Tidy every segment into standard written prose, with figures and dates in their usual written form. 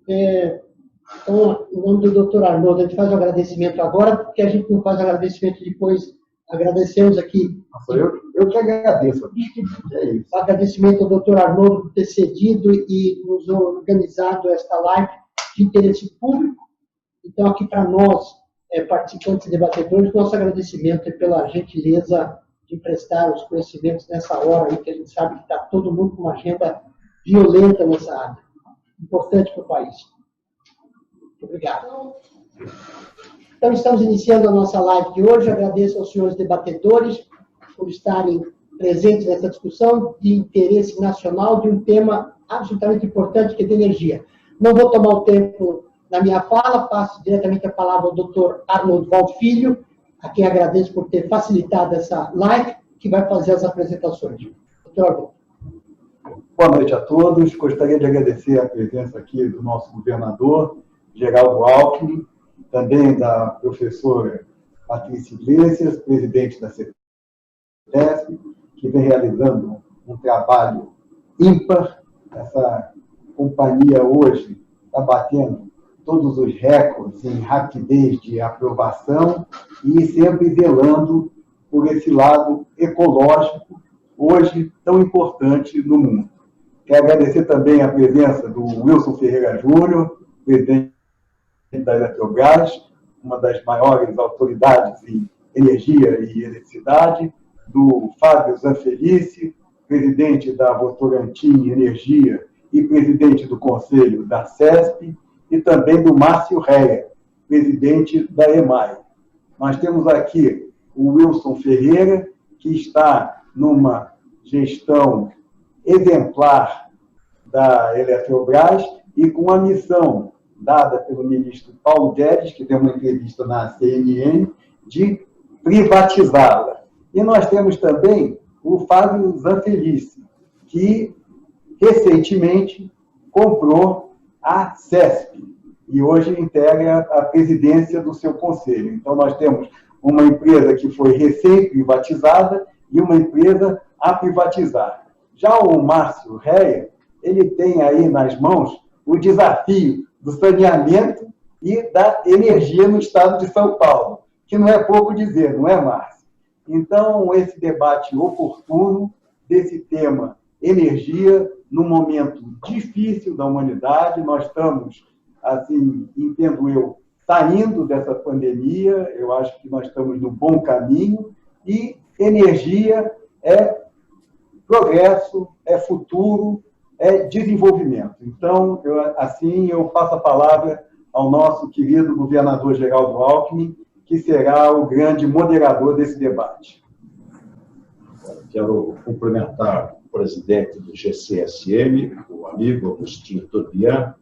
Então, em nome do Dr. Arnoldo, a gente faz o agradecimento agora, porque a gente não faz agradecimento depois. Agradecemos aqui. Eu que agradeço. É isso. Agradecimento ao Dr. Arnoldo por ter cedido e nos organizado esta live de interesse público. Então, aqui para nós, participantes e debatedores, nosso agradecimento pela gentileza de emprestar os conhecimentos nessa hora aí, que a gente sabe que está todo mundo com uma agenda violenta nessa área. Importante para o país. Muito obrigado. Então, estamos iniciando a nossa live de hoje. Agradeço aos senhores debatedores por estarem presentes nessa discussão de interesse nacional de um tema absolutamente importante, que é de energia. Não vou tomar o tempo na minha fala, passo diretamente a palavra ao Dr. Arnoldo Wald Filho, a quem agradeço por ter facilitado essa live, que vai fazer as apresentações. Dr. Arnoldo. Boa noite a todos. Gostaria de agradecer a presença aqui do nosso governador, Geraldo Alckmin, também da professora Patrícia Iglesias, presidente da CETESB, que vem realizando um trabalho ímpar. Essa companhia hoje está batendo todos os recordes em rapidez de aprovação e sempre zelando por esse lado ecológico, hoje tão importante no mundo. Quero agradecer também a presença do Wilson Ferreira Júnior, presidente da Eletrobras, uma das maiores autoridades em energia e eletricidade, do Fábio Zanfelice, presidente da Votorantim Energia e presidente do Conselho da CESP, e também do Márcio Reia, presidente da EMAI. Nós temos aqui o Wilson Ferreira, que está numa gestão exemplar da Eletrobras e com a missão dada pelo ministro Paulo Guedes, que deu uma entrevista na CNN, de privatizá-la. E nós temos também o Fábio Zanfelice, que recentemente comprou a CESP e hoje integra a presidência do seu conselho. Então, nós temos uma empresa que foi recém-privatizada e uma empresa a privatizar. Já o Márcio Reia, ele tem aí nas mãos o desafio do saneamento e da energia no estado de São Paulo, que não é pouco dizer, não é, Márcio? Então, esse debate oportuno desse tema energia, num momento difícil da humanidade, nós estamos, assim, entendo eu, saindo dessa pandemia, eu acho que nós estamos no bom caminho, e energia é progresso, é futuro, é desenvolvimento. Então, eu passo a palavra ao nosso querido governador Geraldo Alckmin, que será o grande moderador desse debate. Quero cumprimentar o presidente do GCSM, o amigo Agostinho Turbian,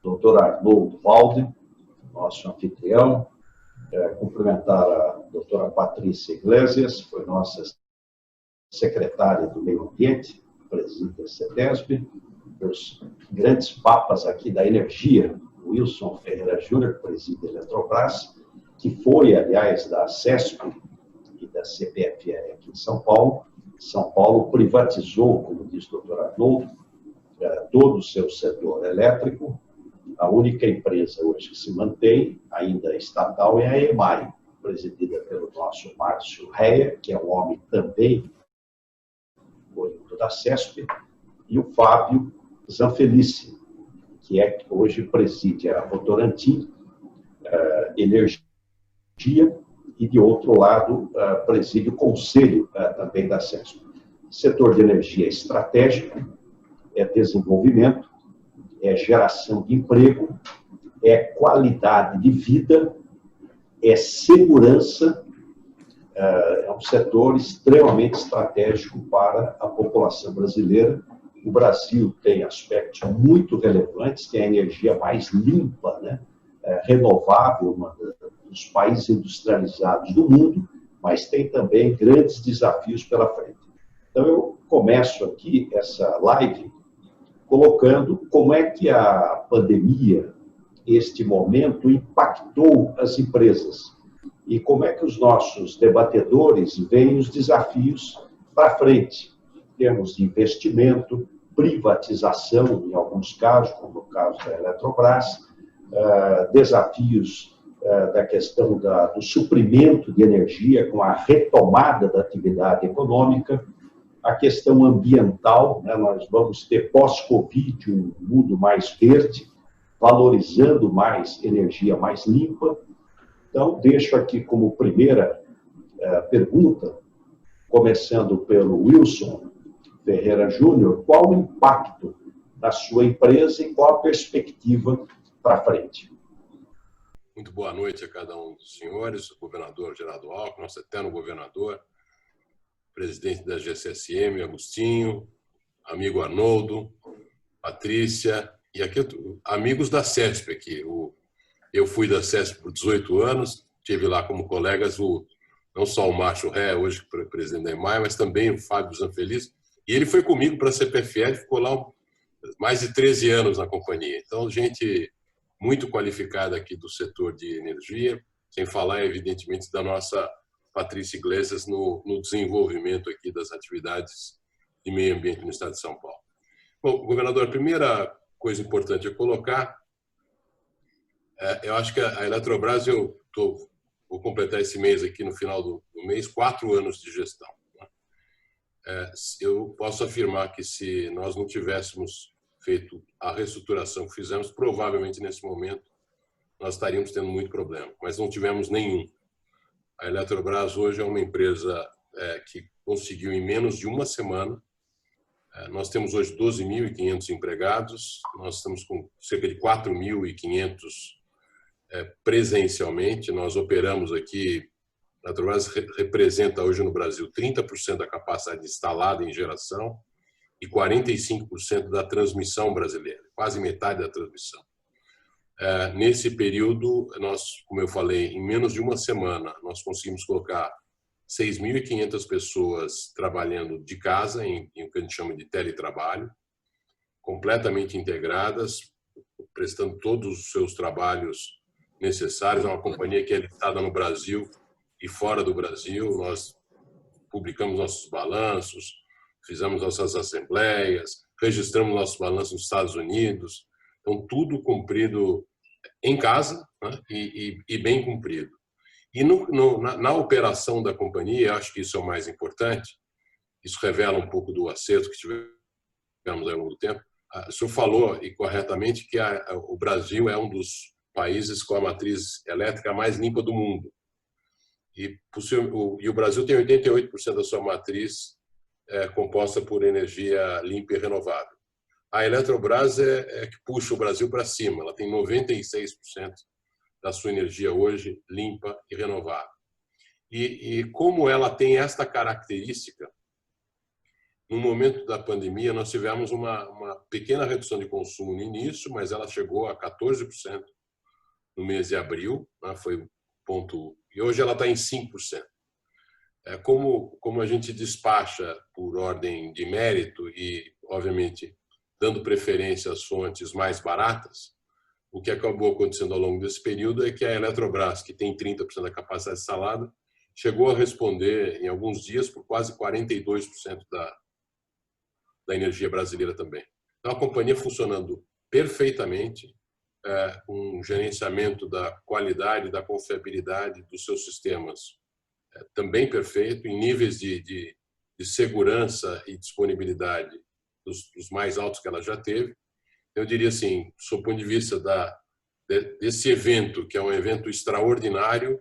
doutor Arnoldo Wald, nosso anfitrião, cumprimentar a doutora Patrícia Iglesias, foi nossa secretária do Meio Ambiente, preside a CETESB, os grandes papas aqui da energia, Wilson Ferreira Júnior, que preside a Eletrobras, que foi, aliás, da CESP e da CPFL aqui em São Paulo. São Paulo privatizou, como diz o doutor Arnoldo, todo o seu setor elétrico. A única empresa hoje que se mantém, ainda estatal, é a EMAI, presidida pelo nosso Márcio Reia, que é um homem também oriundo da CESP, e o Fábio Zanfelice, que hoje preside a Votorantim Energia, e, de outro lado, preside o Conselho também da CESP. Setor de energia estratégico, é desenvolvimento, é geração de emprego, é qualidade de vida, é segurança, é um setor extremamente estratégico para a população brasileira. O Brasil tem aspectos muito relevantes, tem a energia mais limpa, né? Renovável, uma dos países industrializados do mundo, mas tem também grandes desafios pela frente. Então, eu começo aqui essa live colocando como é que a pandemia, este momento, impactou as empresas e como é que os nossos debatedores veem os desafios para frente, em termos de investimento, privatização, em alguns casos, como no caso da Eletrobras, desafios da questão do suprimento de energia com a retomada da atividade econômica, a questão ambiental, né? Nós vamos ter pós-Covid um mundo mais verde, valorizando mais energia mais limpa. Então, deixo aqui como primeira pergunta, começando pelo Wilson Ferreira Júnior, qual o impacto na sua empresa e qual a perspectiva para frente? Muito boa noite a cada um dos senhores, o governador Geraldo Alckmin, nosso eterno governador, presidente da GCSM, Agostinho, amigo Arnoldo, Patrícia, e aqui amigos da CESP aqui. Eu fui da CESP por 18 anos, tive lá como colegas não só o Márcio Ré, hoje presidente da EMAI, mas também o Fábio Zanfeliz, e ele foi comigo para a CPFL, ficou lá mais de 13 anos na companhia. Então, gente muito qualificada aqui do setor de energia, sem falar, evidentemente, da nossa Patrícia Iglesias no desenvolvimento aqui das atividades de meio ambiente no estado de São Paulo. Bom, governador, a primeira coisa importante a colocar, eu acho que a Eletrobras, vou completar esse mês aqui no final do mês, 4 anos de gestão. Eu posso afirmar que se nós não tivéssemos feito a reestruturação que fizemos, provavelmente nesse momento nós estaríamos tendo muito problema, mas não tivemos nenhum. A Eletrobras hoje é uma empresa que conseguiu em menos de uma semana. Nós temos hoje 12.500 empregados, nós estamos com cerca de 4.500 presencialmente. Nós operamos aqui, a Eletrobras representa hoje no Brasil 30% da capacidade instalada em geração e 45% da transmissão brasileira, quase metade da transmissão. Nesse período, nós, como eu falei, em menos de uma semana, nós conseguimos colocar 6.500 pessoas trabalhando de casa, em o que a gente chama de teletrabalho, completamente integradas, prestando todos os seus trabalhos necessários. É uma companhia que é listada no Brasil e fora do Brasil. Nós publicamos nossos balanços, fizemos nossas assembleias, registramos nossos balanços nos Estados Unidos. Então, tudo cumprido em casa, né? e bem cumprido. E na operação da companhia, acho que isso é o mais importante, isso revela um pouco do acerto que tivemos ao longo do tempo. O senhor falou, e corretamente, que o Brasil é um dos países com a matriz elétrica mais limpa do mundo. E o Brasil tem 88% da sua matriz composta por energia limpa e renovável. A Eletrobras é que puxa o Brasil para cima, ela tem 96% da sua energia hoje limpa e renovável. E como ela tem esta característica, no momento da pandemia nós tivemos uma pequena redução de consumo no início, mas ela chegou a 14% no mês de abril, né, foi um ponto, e hoje ela está em 5%. Como a gente despacha por ordem de mérito e, obviamente, dando preferência às fontes mais baratas, o que acabou acontecendo ao longo desse período é que a Eletrobras, que tem 30% da capacidade instalada, chegou a responder, em alguns dias, por quase 42% da energia brasileira também. Então, a companhia funcionando perfeitamente, com um gerenciamento da qualidade e da confiabilidade dos seus sistemas também perfeito, em níveis de segurança e disponibilidade dos mais altos que ela já teve. Eu diria assim, sob o ponto de vista desse evento, que é um evento extraordinário,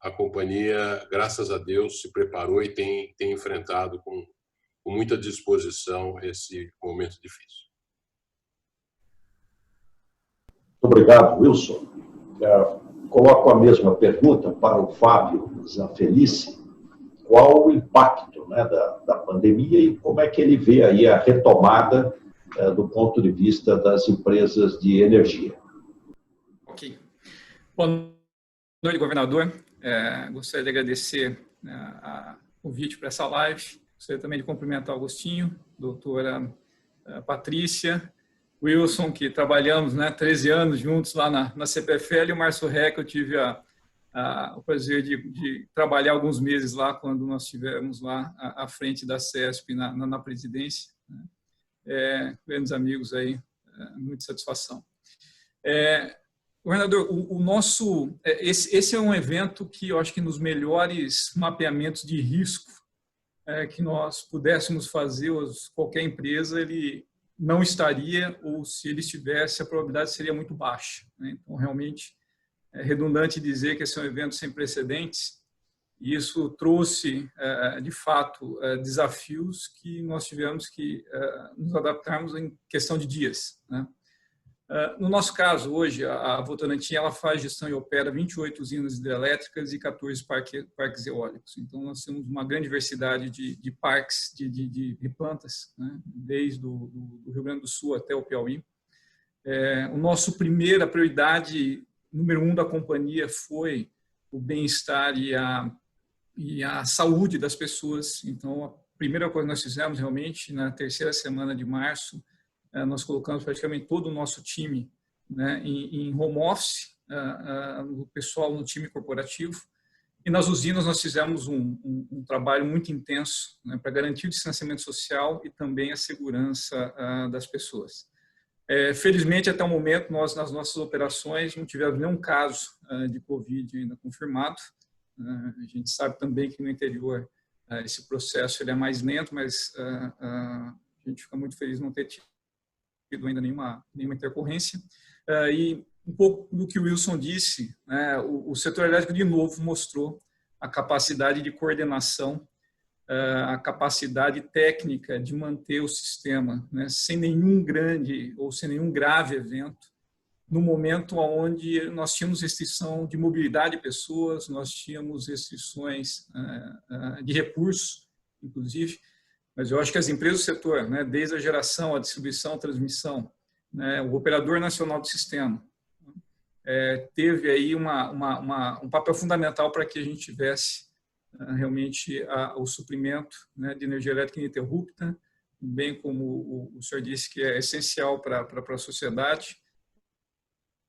a companhia, graças a Deus, se preparou e tem enfrentado com muita disposição esse momento difícil. Obrigado, Wilson. Coloco a mesma pergunta para o Fábio Zanfelice. Qual o impacto, né, da pandemia e como é que ele vê aí a retomada do ponto de vista das empresas de energia? Ok. Boa noite, governador. Gostaria de agradecer o convite para essa live. Gostaria também de cumprimentar o Agostinho, doutora Patrícia, Wilson, que trabalhamos 13 anos juntos lá na CPFL, e o Márcio Ré, que eu tive o prazer de trabalhar alguns meses lá, quando nós estivemos lá à frente da CESP na presidência. grandes amigos aí, muita satisfação. Governador, esse é um evento que eu acho que nos melhores mapeamentos de risco que nós pudéssemos fazer, qualquer empresa, ele não estaria, ou se ele estivesse, a probabilidade seria muito baixa, né? Então, realmente, é redundante dizer que esse é um evento sem precedentes, e isso trouxe, de fato, desafios que nós tivemos que nos adaptarmos em questão de dias, né? No nosso caso, hoje, a Votorantim ela faz gestão e opera 28 usinas hidrelétricas e 14 parques eólicos. Então, nós temos uma grande diversidade de parques, de plantas, né? Desde o do Rio Grande do Sul até o Piauí. A prioridade número 1 da companhia foi o bem-estar e a saúde das pessoas. Então, a primeira coisa que nós fizemos, realmente, na terceira semana de março, nós colocamos praticamente todo o nosso time, né, em home office, o pessoal no time corporativo. E nas usinas nós fizemos um trabalho muito intenso, né, para garantir o distanciamento social e também a segurança das pessoas. Felizmente, até o momento, nós nas nossas operações não tivemos nenhum caso de Covid ainda confirmado. A gente sabe também que no interior esse processo ele é mais lento, mas a gente fica muito feliz de não ter tido ainda nenhuma intercorrência. E um pouco do que o Wilson disse, né, o setor elétrico de novo mostrou a capacidade de coordenação, a capacidade técnica de manter o sistema, né, sem nenhum grande ou sem nenhum grave evento, no momento onde nós tínhamos restrição de mobilidade de pessoas, nós tínhamos restrições de recursos, inclusive. Mas eu acho que as empresas do setor, né, desde a geração, a distribuição, a transmissão, né, o operador nacional do sistema, teve aí um papel fundamental para que a gente tivesse realmente o suprimento, né, de energia elétrica ininterrupta, bem como o senhor disse que é essencial para a sociedade,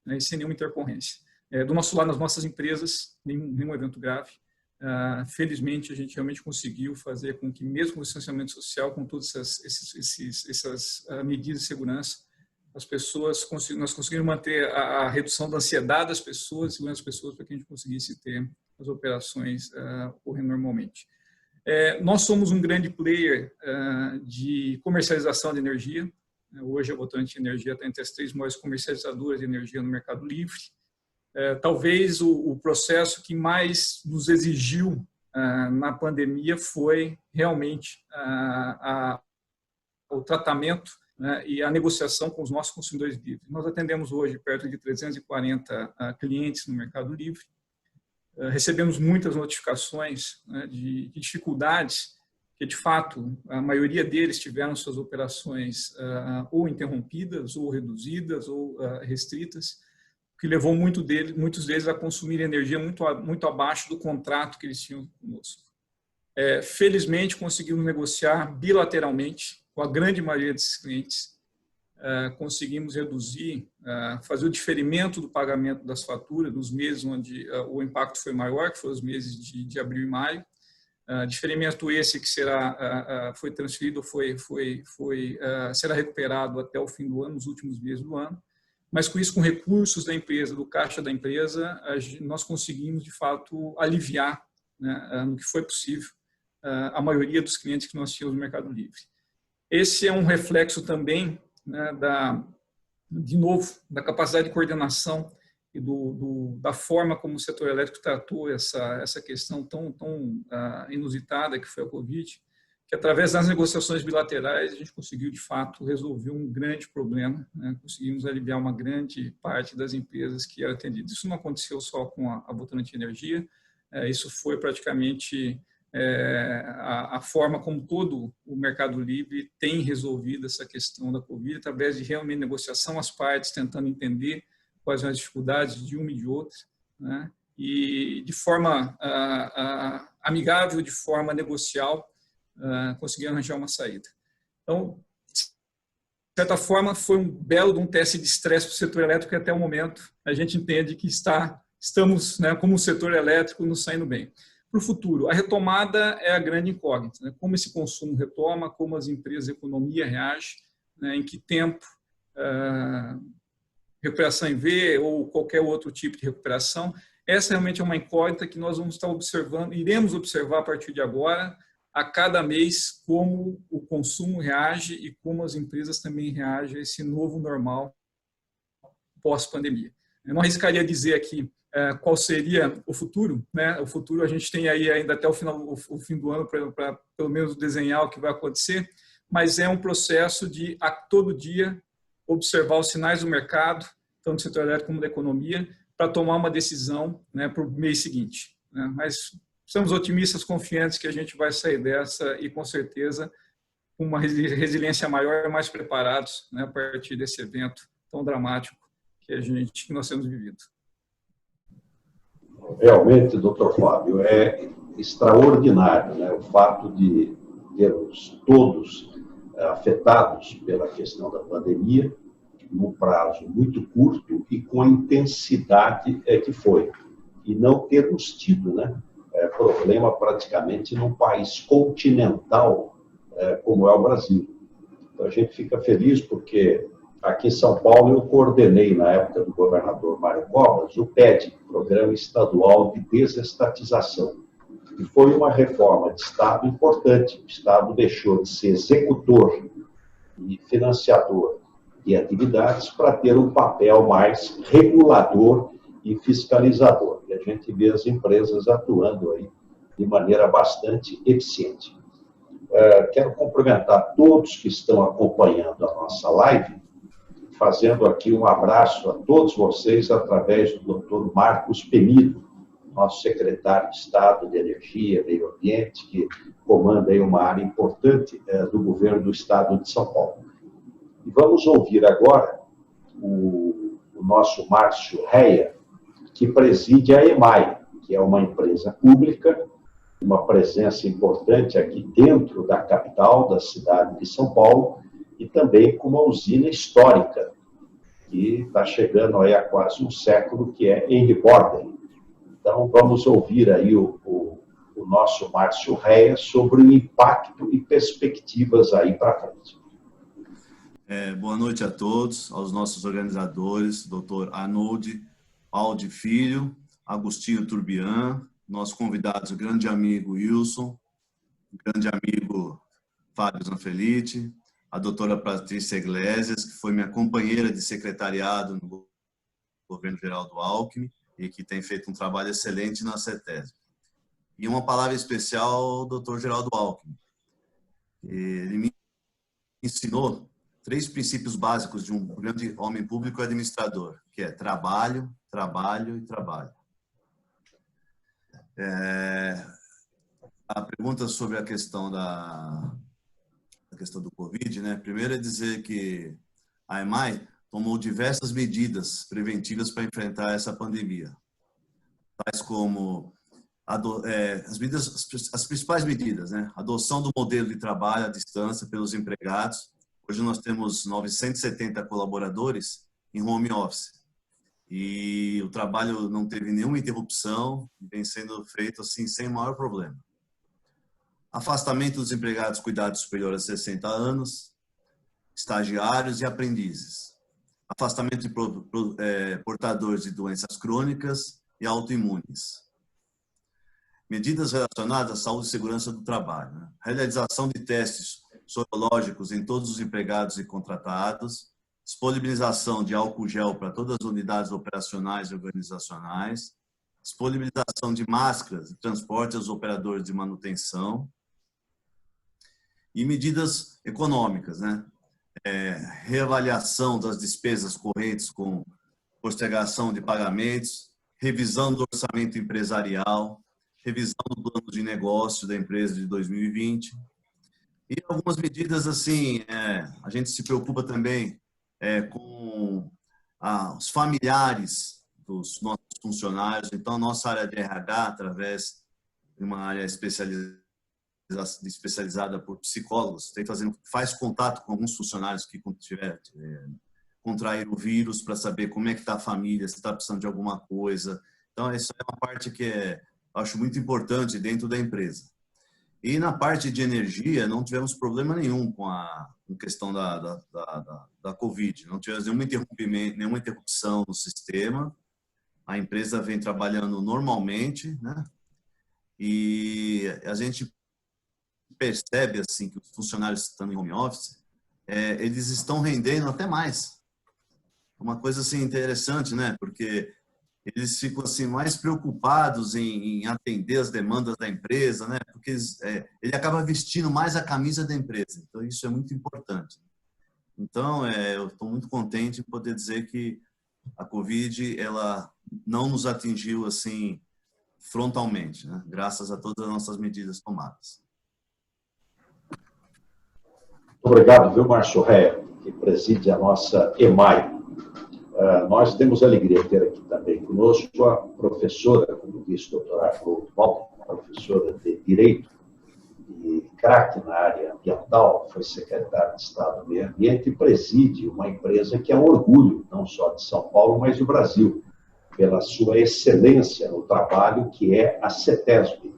né, e sem nenhuma intercorrência. Do nosso lado, nas nossas empresas, nenhum evento grave. Felizmente, a gente realmente conseguiu fazer com que, mesmo com o distanciamento social, com todas essas medidas de segurança, nós conseguimos manter a redução da ansiedade das pessoas, segurança das pessoas, para que a gente conseguisse ter as operações ocorrendo normalmente. Nós somos um grande player de comercialização de energia. Hoje, a Votorantim Energia está entre as 3 maiores comercializadoras de energia no Mercado Livre. Talvez o processo que mais nos exigiu na pandemia foi realmente o tratamento, né, e a negociação com os nossos consumidores livres. Nós atendemos hoje perto de 340 clientes no Mercado Livre. Recebemos muitas notificações, né, de dificuldades, que de fato a maioria deles tiveram suas operações ou interrompidas, ou reduzidas, ou restritas, que levou muitos deles a consumir energia muito abaixo do contrato que eles tinham conosco. Felizmente, conseguimos negociar bilateralmente com a grande maioria desses clientes, conseguimos reduzir, fazer o diferimento do pagamento das faturas nos meses onde o impacto foi maior, que foram os meses de abril e maio. Diferimento esse que foi transferido, será recuperado até o fim do ano, nos últimos meses do ano. Mas com isso, com recursos da empresa, do caixa da empresa, nós conseguimos, de fato, aliviar, né, no que foi possível, a maioria dos clientes que nós tínhamos no Mercado Livre. Esse é um reflexo também, né, de novo, da capacidade de coordenação e da forma como o setor elétrico tratou essa questão tão inusitada que foi a Covid, que através das negociações bilaterais a gente conseguiu, de fato, resolver um grande problema, né? Conseguimos aliviar uma grande parte das empresas que eram atendidas. Isso não aconteceu só com a Votorantim Energia, isso foi praticamente a forma como todo o Mercado Livre tem resolvido essa questão da Covid, através de realmente negociação, as partes tentando entender quais são as dificuldades de uma e de outra, né? E de forma amigável, de forma negocial, conseguir arranjar uma saída. Então, de certa forma, foi um belo teste de estresse para o setor elétrico e até o momento a gente entende que estamos, né, como setor elétrico, nos saindo bem. Para o futuro, a retomada é a grande incógnita, né? Como esse consumo retoma, como as empresas, a economia reage, né, em que tempo recuperação em V ou qualquer outro tipo de recuperação. Essa realmente é uma incógnita que nós vamos estar observando, iremos observar a partir de agora, a cada mês, como o consumo reage e como as empresas também reagem a esse novo normal pós-pandemia. Eu não arriscaria dizer aqui qual seria o futuro, né? O futuro a gente tem aí ainda até o fim do ano para pelo menos desenhar o que vai acontecer, mas é um processo de a todo dia observar os sinais do mercado, tanto do setor elétrico como da economia, para tomar uma decisão, né, para o mês seguinte, né? Mas estamos otimistas, confiantes que a gente vai sair dessa e, com certeza, com uma resiliência maior e mais preparados, né, a partir desse evento tão dramático que nós temos vivido. Realmente, doutor Fábio, é extraordinário, né, o fato de termos todos afetados pela questão da pandemia, num prazo muito curto e com a intensidade que foi. E não termos tido, né, problema praticamente num país continental como é o Brasil. Então, a gente fica feliz porque aqui em São Paulo eu coordenei, na época do governador Mário Covas, o PED, Programa Estadual de Desestatização. E foi uma reforma de Estado importante. O Estado deixou de ser executor e financiador de atividades para ter um papel mais regulador e fiscalizador. E a gente vê as empresas atuando aí de maneira bastante eficiente. Quero cumprimentar todos que estão acompanhando a nossa live, fazendo aqui um abraço a todos vocês através do Dr. Marcos Penido, nosso secretário de Estado de Energia e Meio Ambiente, que comanda aí uma área importante do governo do Estado de São Paulo. E vamos ouvir agora o nosso Márcio Reia, que preside a EMAI, que é uma empresa pública, uma presença importante aqui dentro da capital, da cidade de São Paulo, e também com uma usina histórica, que está chegando aí há quase um século, que é Emborden. Então, vamos ouvir aí o nosso Márcio Reia sobre o impacto e perspectivas aí para frente. Boa noite a todos, aos nossos organizadores, Dr. Arnold Valde Filho, Agostinho Turbian, nossos convidados, o grande amigo Wilson, o grande amigo Fábio Zanfelice, a doutora Patrícia Iglesias, que foi minha companheira de secretariado no governo Geraldo Alckmin e que tem feito um trabalho excelente na CETESB. E uma palavra especial ao doutor Geraldo Alckmin. Ele me ensinou 3 princípios básicos de um grande homem público e administrador, que é trabalho, trabalho e trabalho. A pergunta sobre a questão do Covid, né? Primeiro é dizer que a EMAI tomou diversas medidas preventivas para enfrentar essa pandemia, tais como as principais medidas, né? Adoção do modelo de trabalho à distância pelos empregados. Hoje nós temos 970 colaboradores em home office e o trabalho não teve nenhuma interrupção e vem sendo feito assim sem maior problema. Afastamento dos empregados cuidados superiores a 60 anos, estagiários e aprendizes. Afastamento de portadores de doenças crônicas e autoimunes. Medidas relacionadas à saúde e segurança do trabalho. Né? Realização de testes sorológicos em todos os empregados e contratados. Disponibilização de álcool gel para todas as unidades operacionais e organizacionais. Disponibilização de máscaras e transporte aos operadores de manutenção. E medidas econômicas, né? Reavaliação das despesas correntes com postergação de pagamentos, revisão do orçamento empresarial, revisão do plano de negócio da empresa de 2020. E algumas medidas assim, a gente se preocupa também com os familiares dos nossos funcionários. Então, a nossa área de RH, através de uma área especializada por psicólogos, faz contato com alguns funcionários que contraíram o vírus para saber como é que está a família, se está precisando de alguma coisa. Então, essa é uma parte que eu acho muito importante dentro da empresa. E na parte de energia, não tivemos problema nenhum com a questão da Covid. Não tivemos nenhuma interrupção no sistema. A empresa vem trabalhando normalmente, né? E a gente percebe assim que os funcionários que estão em home office, eles estão rendendo até mais. Uma coisa assim interessante, né? Porque eles ficam assim mais preocupados em atender as demandas da empresa, né? Porque ele acaba vestindo mais a camisa da empresa. Então isso é muito importante. Então eu estou muito contente em poder dizer que a Covid ela não nos atingiu assim frontalmente, né? Graças a todas as nossas medidas tomadas. Obrigado, viu, Márcio Rea, que preside a nossa EMAI. Nós temos a alegria de ter aqui também conosco a professora, como disse o doutor Arnoldo Valde, professora de Direito e craque na área ambiental, foi secretária de Estado do Meio Ambiente e preside uma empresa que é um orgulho, não só de São Paulo, mas do Brasil, pela sua excelência no trabalho, que é a CETESB.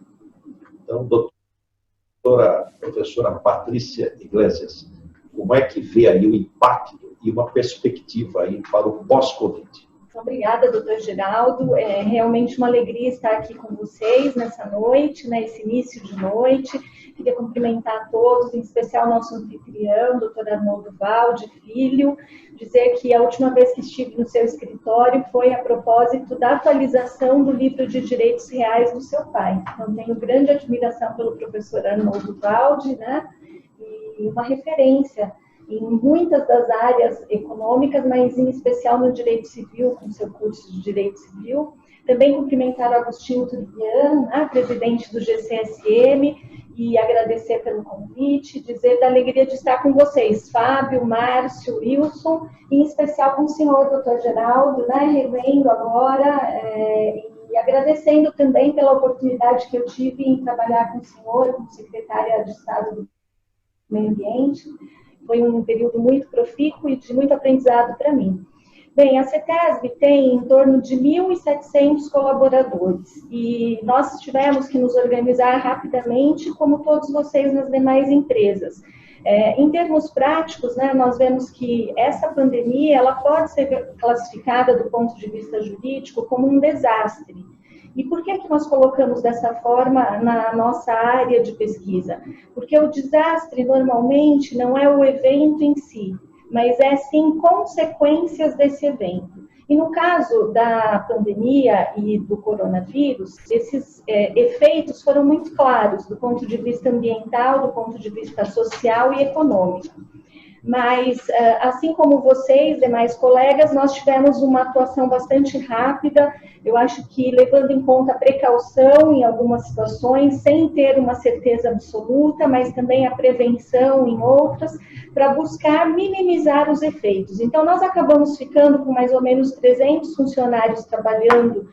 Então, doutora professora Patrícia Iglesias, como é que vê aí o impacto e uma perspectiva aí para o pós-Covid? Obrigada, doutor Geraldo. É realmente uma alegria estar aqui com vocês nessa noite, nesse início de noite. Queria cumprimentar a todos, em especial nosso anfitrião, doutor Arnoldo Valde, filho, dizer que a última vez que estive no seu escritório foi a propósito da atualização do livro de Direitos Reais do seu pai. Então, tenho grande admiração pelo professor Arnoldo Valde, né? E uma referência em muitas das áreas econômicas, mas em especial no direito civil, com seu curso de direito civil. Também cumprimentar o Agostinho Turibian, presidente do GCSM, e agradecer pelo convite, dizer da alegria de estar com vocês, Fábio, Márcio, Wilson, e em especial com o senhor, doutor Geraldo, né, revendo agora, e agradecendo também pela oportunidade que eu tive em trabalhar com o senhor, como secretária de Estado do Meio Ambiente. Foi um período muito profícuo e de muito aprendizado para mim. Bem, a CETESB tem em torno de 1.700 colaboradores e nós tivemos que nos organizar rapidamente, como todos vocês nas demais empresas. Em termos práticos, né, nós vemos que essa pandemia ela pode ser classificada do ponto de vista jurídico como um desastre. E por que nós colocamos dessa forma na nossa área de pesquisa? Porque o desastre, normalmente, não é o evento em si, mas é, sim, consequências desse evento. E no caso da pandemia e do coronavírus, esses efeitos foram muito claros do ponto de vista ambiental, do ponto de vista social e econômico. Mas, assim como vocês, demais colegas, nós tivemos uma atuação bastante rápida, eu acho que levando em conta a precaução em algumas situações, sem ter uma certeza absoluta, mas também a prevenção em outras, para buscar minimizar os efeitos. Então, nós acabamos ficando com mais ou menos 300 funcionários trabalhando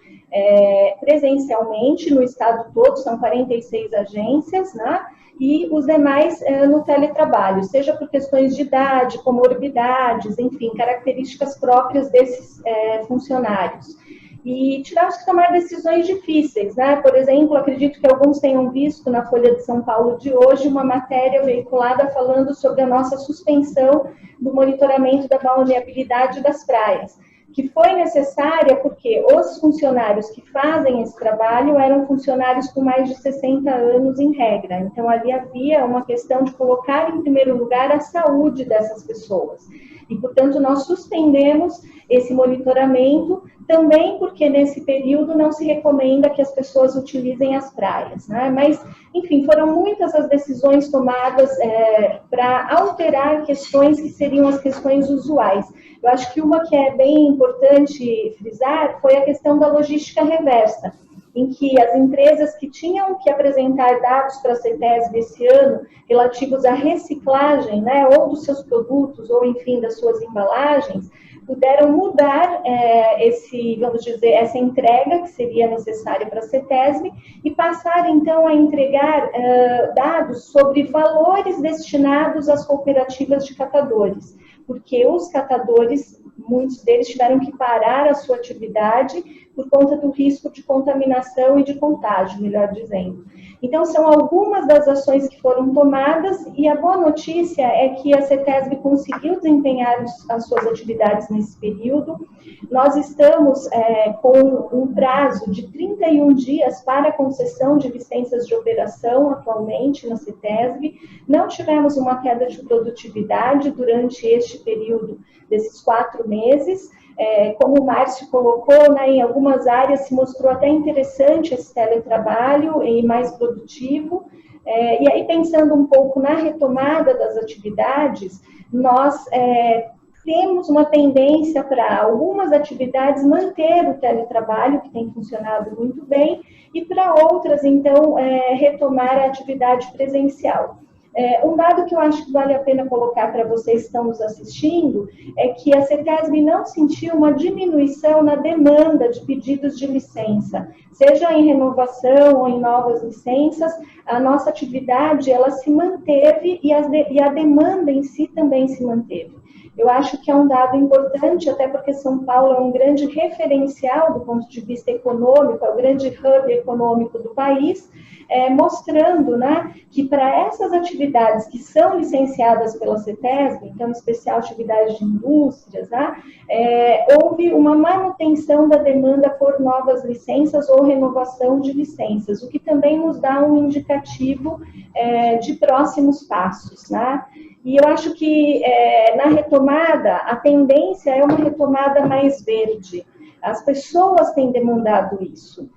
presencialmente no estado todo, são 46 agências, né? E os demais no teletrabalho, seja por questões de idade, comorbidades, enfim, características próprias desses funcionários. E tivemos que tomar decisões difíceis, né? Por exemplo, acredito que alguns tenham visto na Folha de São Paulo de hoje uma matéria veiculada falando sobre a nossa suspensão do monitoramento da balneabilidade das praias, que foi necessária porque os funcionários que fazem esse trabalho eram funcionários com mais de 60 anos em regra. Então, ali havia uma questão de colocar em primeiro lugar a saúde dessas pessoas. E, portanto, nós suspendemos esse monitoramento também porque nesse período não se recomenda que as pessoas utilizem as praias, né? Mas, enfim, foram muitas as decisões tomadas para alterar questões que seriam as questões usuais. Eu acho que uma que é bem importante frisar foi a questão da logística reversa, em que as empresas que tinham que apresentar dados para a CETESB esse ano relativos à reciclagem, né, ou dos seus produtos, ou enfim, das suas embalagens, puderam mudar vamos dizer, essa entrega que seria necessária para a CETESB e passar, então, a entregar dados sobre valores destinados às cooperativas de catadores, porque os catadores, muitos deles tiveram que parar a sua atividade por conta do risco de contaminação e de contágio, melhor dizendo. Então, são algumas das ações que foram tomadas, e a boa notícia é que a CETESB conseguiu desempenhar as suas atividades nesse período. Nós estamos com um prazo de 31 dias para a concessão de licenças de operação atualmente na CETESB. Não tivemos uma queda de produtividade durante este período desses 4 meses. Como o Márcio colocou, né, em algumas áreas se mostrou até interessante esse teletrabalho e mais produtivo. E aí, pensando um pouco na retomada das atividades, nós temos uma tendência para algumas atividades manter o teletrabalho, que tem funcionado muito bem, e para outras, então, retomar a atividade presencial. Um dado que eu acho que vale a pena colocar para vocês que estão nos assistindo é que a CETESB não sentiu uma diminuição na demanda de pedidos de licença, seja em renovação ou em novas licenças. A nossa atividade ela se manteve e a demanda em si também se manteve. Eu acho que é um dado importante, até porque São Paulo é um grande referencial do ponto de vista econômico, é o grande hub econômico do país, mostrando, né, que para essas atividades que são licenciadas pela CETESB, então, em especial atividades de indústrias, né, houve uma manutenção da demanda por novas licenças ou renovação de licenças, o que também nos dá um indicativo de próximos passos, né? E eu acho que na retomada, a tendência é uma retomada mais verde. As pessoas têm demandado isso.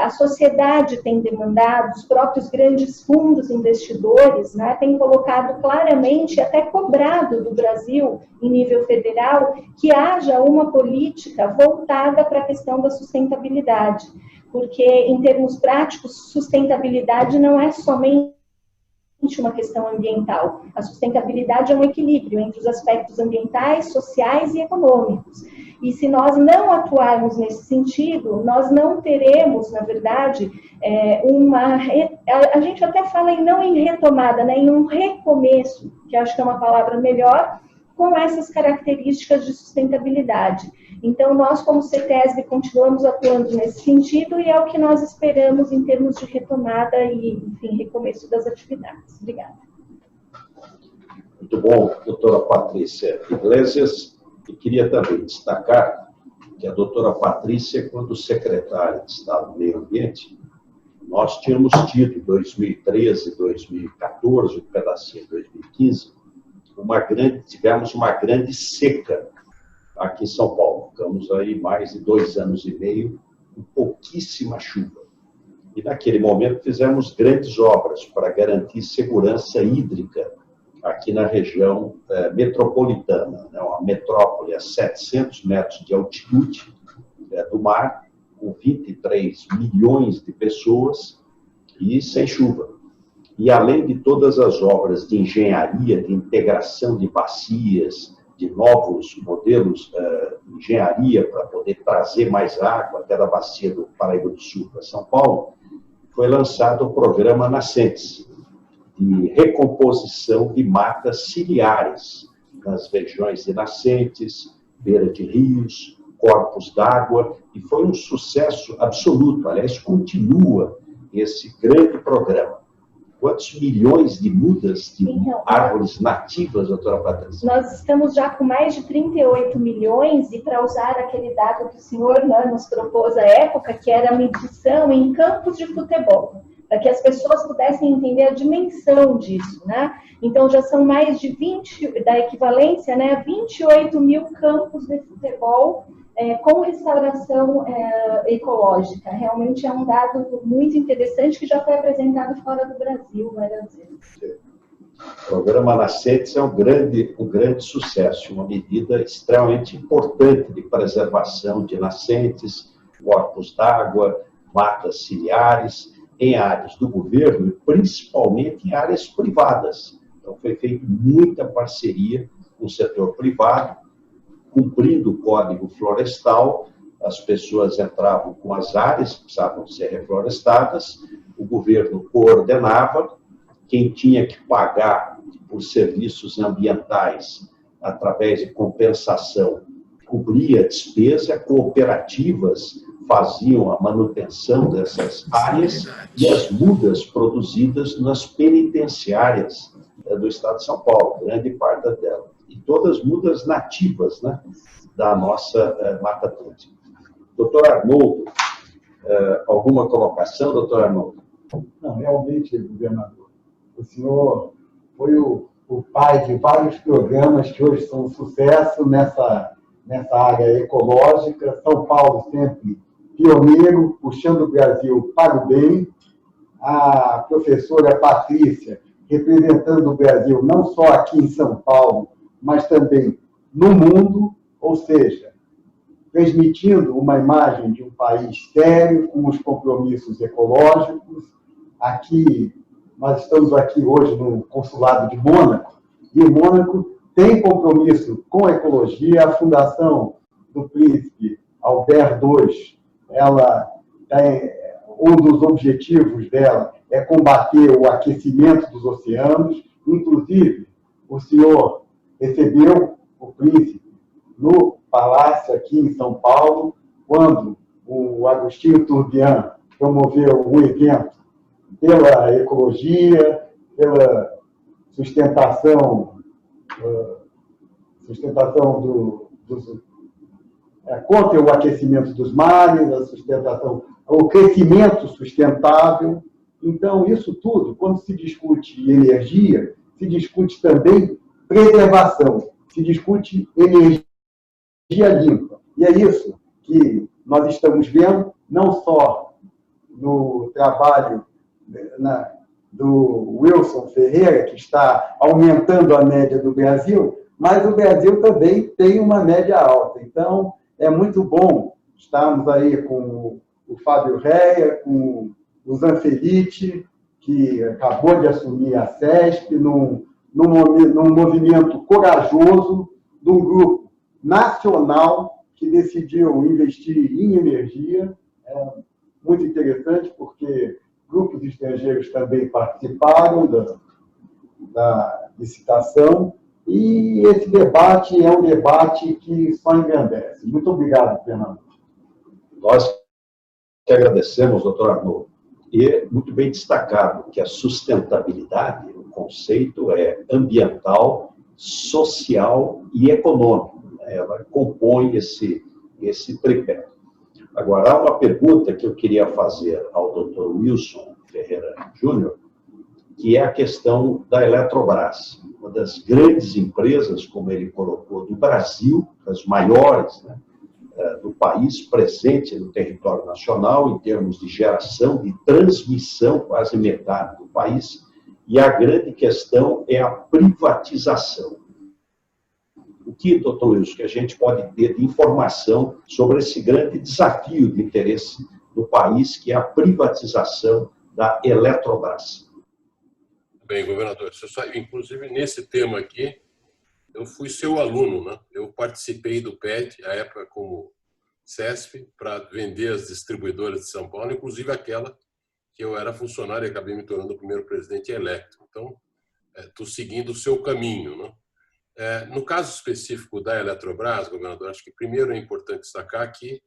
A sociedade tem demandado, os próprios grandes fundos investidores, né, têm colocado claramente, até cobrado do Brasil, em nível federal, que haja uma política voltada para a questão da sustentabilidade. Porque, em termos práticos, sustentabilidade não é somente uma questão ambiental. A sustentabilidade é um equilíbrio entre os aspectos ambientais, sociais e econômicos. E se nós não atuarmos nesse sentido, nós não teremos, na verdade, a gente até fala não em retomada, né, em um recomeço, que acho que é uma palavra melhor, com essas características de sustentabilidade. Então, nós, como CETESB, continuamos atuando nesse sentido e é o que nós esperamos em termos de retomada e, enfim, recomeço das atividades. Obrigada. Muito bom, doutora Patrícia Iglesias. E queria também destacar que a doutora Patrícia, quando secretária de Estado do Meio Ambiente, nós tínhamos tido em 2013, 2014, um pedacinho de 2015, tivemos uma grande seca aqui em São Paulo. Ficamos aí mais de 2 anos e meio com pouquíssima chuva. E naquele momento fizemos grandes obras para garantir segurança hídrica aqui na região metropolitana, né? Uma metrópole a 700 metros de altitude do mar, com 23 milhões de pessoas e sem chuva. E além de todas as obras de engenharia, de integração de bacias, de novos modelos de engenharia para poder trazer mais água até da bacia do Paraíba do Sul para São Paulo, foi lançado o programa Nascentes, de recomposição de matas ciliares nas regiões de nascentes, beira de rios, corpos d'água, e foi um sucesso absoluto. Aliás, continua esse grande programa. Quantos milhões de mudas de árvores nativas, doutora Patrícia? Nós estamos já com mais de 38 milhões, e para usar aquele dado que o senhor, né, nos propôs à época, que era a medição em campos de futebol, para que as pessoas pudessem entender a dimensão disso, né? Então, já são mais de 20, da equivalência, né, 28 mil campos de futebol com restauração ecológica. Realmente é um dado muito interessante que já foi apresentado fora do Brasil várias vezes. O programa Nascentes é um grande sucesso, uma medida extremamente importante de preservação de nascentes, corpos d'água, matas ciliares, em áreas do governo e principalmente em áreas privadas. Então, foi feita muita parceria com o setor privado, cumprindo o Código Florestal, as pessoas entravam com as áreas que precisavam ser reflorestadas, o governo coordenava, quem tinha que pagar por serviços ambientais através de compensação cobria a despesa, cooperativas faziam a manutenção dessas áreas e as mudas produzidas nas penitenciárias do Estado de São Paulo, grande parte delas. E todas mudas nativas, né, da nossa Mata Atlântica. Doutor Arnoldo, alguma colocação, doutor Arnoldo? Não, realmente, governador, o senhor foi o pai de vários programas que hoje são um sucesso nessa área ecológica. São Paulo sempre pioneiro, puxando o Brasil para o bem. A professora Patrícia, representando o Brasil não só aqui em São Paulo, mas também no mundo, ou seja, transmitindo uma imagem de um país sério, com os compromissos ecológicos. Aqui, nós estamos aqui hoje no consulado de Mônaco, e Mônaco tem compromisso com a ecologia. A Fundação do Príncipe Albert II, um dos objetivos dela é combater o aquecimento dos oceanos. Inclusive, o senhor recebeu o príncipe no palácio aqui em São Paulo, quando o Agostinho Turbian promoveu um evento pela ecologia, pela sustentação contra o aquecimento dos mares, a sustentação, o crescimento sustentável. Então, isso tudo, quando se discute energia, se discute também preservação, se discute energia limpa. E é isso que nós estamos vendo, não só no trabalho do Wilson Ferreira, que está aumentando a média do Brasil, mas o Brasil também tem uma média alta. Então, é muito bom estarmos aí com o Fábio Reia, com o Zanfelice, que acabou de assumir a CESP, num movimento corajoso, de um grupo nacional que decidiu investir em energia. É muito interessante, porque grupos estrangeiros também participaram da licitação, e esse debate é um debate que só engrandece. Muito obrigado, Fernando. Nós que agradecemos, doutor Arnoldo. E muito bem destacado que a sustentabilidade, o conceito é ambiental, social e econômico. Ela compõe esse tripé. Agora, há uma pergunta que eu queria fazer ao doutor Wilson Ferreira Júnior, que é a questão da Eletrobras, uma das grandes empresas, como ele colocou, do Brasil, das maiores, né, do país, presente no território nacional, em termos de geração, de transmissão, quase metade do país, e a grande questão é a privatização. O que, doutor Wilson, que a gente pode ter de informação sobre esse grande desafio de interesse do país, que é a privatização da Eletrobras? Bem, governador, inclusive nesse tema aqui, eu fui seu aluno, né? Eu participei do PET, à época como CESP, para vender as distribuidoras de São Paulo, inclusive aquela que eu era funcionário e acabei me tornando o primeiro presidente eleito. Então, estou seguindo o seu caminho, né? No caso específico da Eletrobras, governador, acho que primeiro é importante destacar que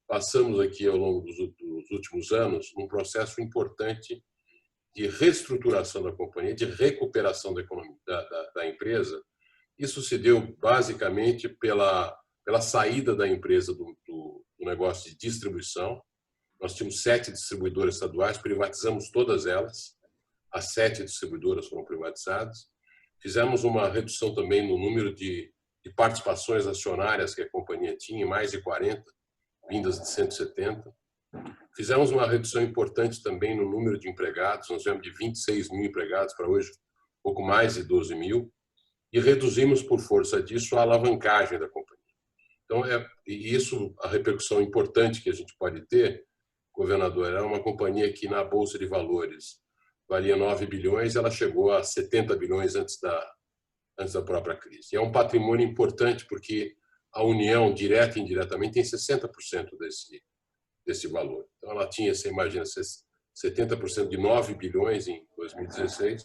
passamos aqui ao longo dos últimos anos um processo importante de reestruturação da companhia, de recuperação da economia da empresa. Isso se deu basicamente pela saída da empresa do negócio de distribuição. Nós tínhamos 7 distribuidoras estaduais, privatizamos todas elas. As 7 distribuidoras foram privatizadas. Fizemos uma redução também no número de participações acionárias que a companhia tinha, mais de 40, vindas de 170. Fizemos uma redução importante também no número de empregados, nós tivemos de 26 mil empregados para hoje pouco mais de 12 mil, e reduzimos por força disso a alavancagem da companhia. Então, isso, a repercussão importante que a gente pode ter, governador, era uma companhia que na Bolsa de Valores valia 9 bilhões, ela chegou a 70 bilhões antes da própria crise. E é um patrimônio importante porque a União, direta e indiretamente, tem 60% desse valor. Então, ela tinha, você imagina, 70% de 9 bilhões em 2016,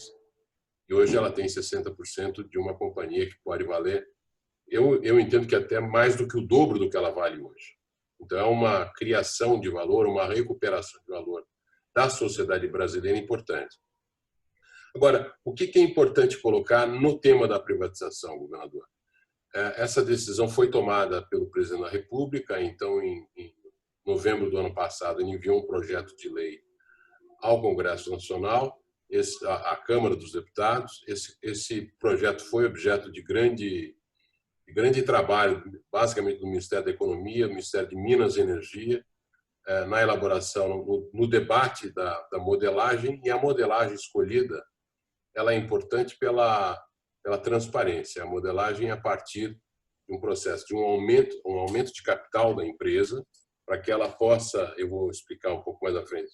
e hoje ela tem 60% de uma companhia que pode valer, eu entendo que até mais do que o dobro do que ela vale hoje. Então, é uma criação de valor, uma recuperação de valor da sociedade brasileira importante. Agora, o que é importante colocar no tema da privatização, governador? Essa decisão foi tomada pelo presidente da República, então, em novembro do ano passado, ele enviou um projeto de lei ao Congresso Nacional, à Câmara dos Deputados. Esse projeto foi objeto de grande trabalho, basicamente do Ministério da Economia, do Ministério de Minas e Energia, na elaboração, no debate da modelagem, e a modelagem escolhida ela é importante pela transparência. A modelagem é a partir de um processo de um aumento de capital da empresa, para que ela possa, eu vou explicar um pouco mais à frente,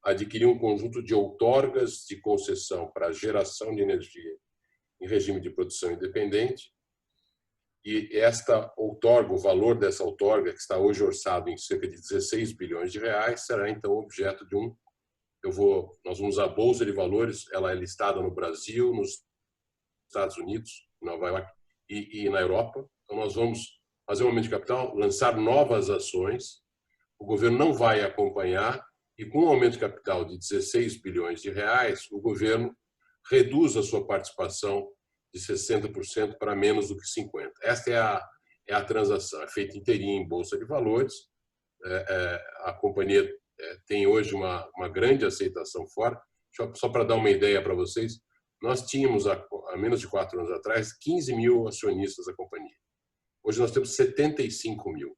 adquirir um conjunto de outorgas de concessão para geração de energia em regime de produção independente. E esta outorga, o valor dessa outorga, que está hoje orçado em cerca de 16 bilhões de reais, será então objeto de nós vamos à Bolsa de Valores, ela é listada no Brasil, nos Estados Unidos, Nova York e na Europa. Então nós vamos fazer um aumento de capital, lançar novas ações. O governo não vai acompanhar, e com um aumento de capital de 16 bilhões de reais, o governo reduz a sua participação de 60% para menos do que 50%. Esta é a transação, é feita inteirinha em Bolsa de Valores. A companhia tem hoje uma grande aceitação fora. Só para dar uma ideia para vocês, nós tínhamos, há menos de 4 anos atrás, 15 mil acionistas da companhia. Hoje nós temos 75 mil.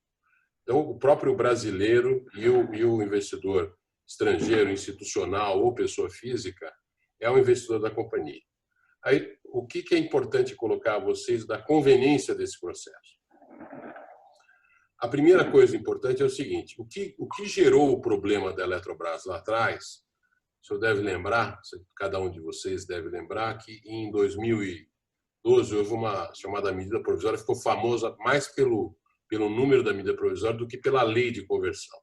Então, o próprio brasileiro e o investidor estrangeiro, institucional ou pessoa física, é o investidor da companhia. Aí, o que é importante colocar a vocês da conveniência desse processo? A primeira coisa importante é o seguinte: o que gerou o problema da Eletrobras lá atrás, o senhor deve lembrar, cada um de vocês deve lembrar, que em 2012 houve uma chamada medida provisória, ficou famosa mais pelo número da medida provisória do que pela lei de conversão.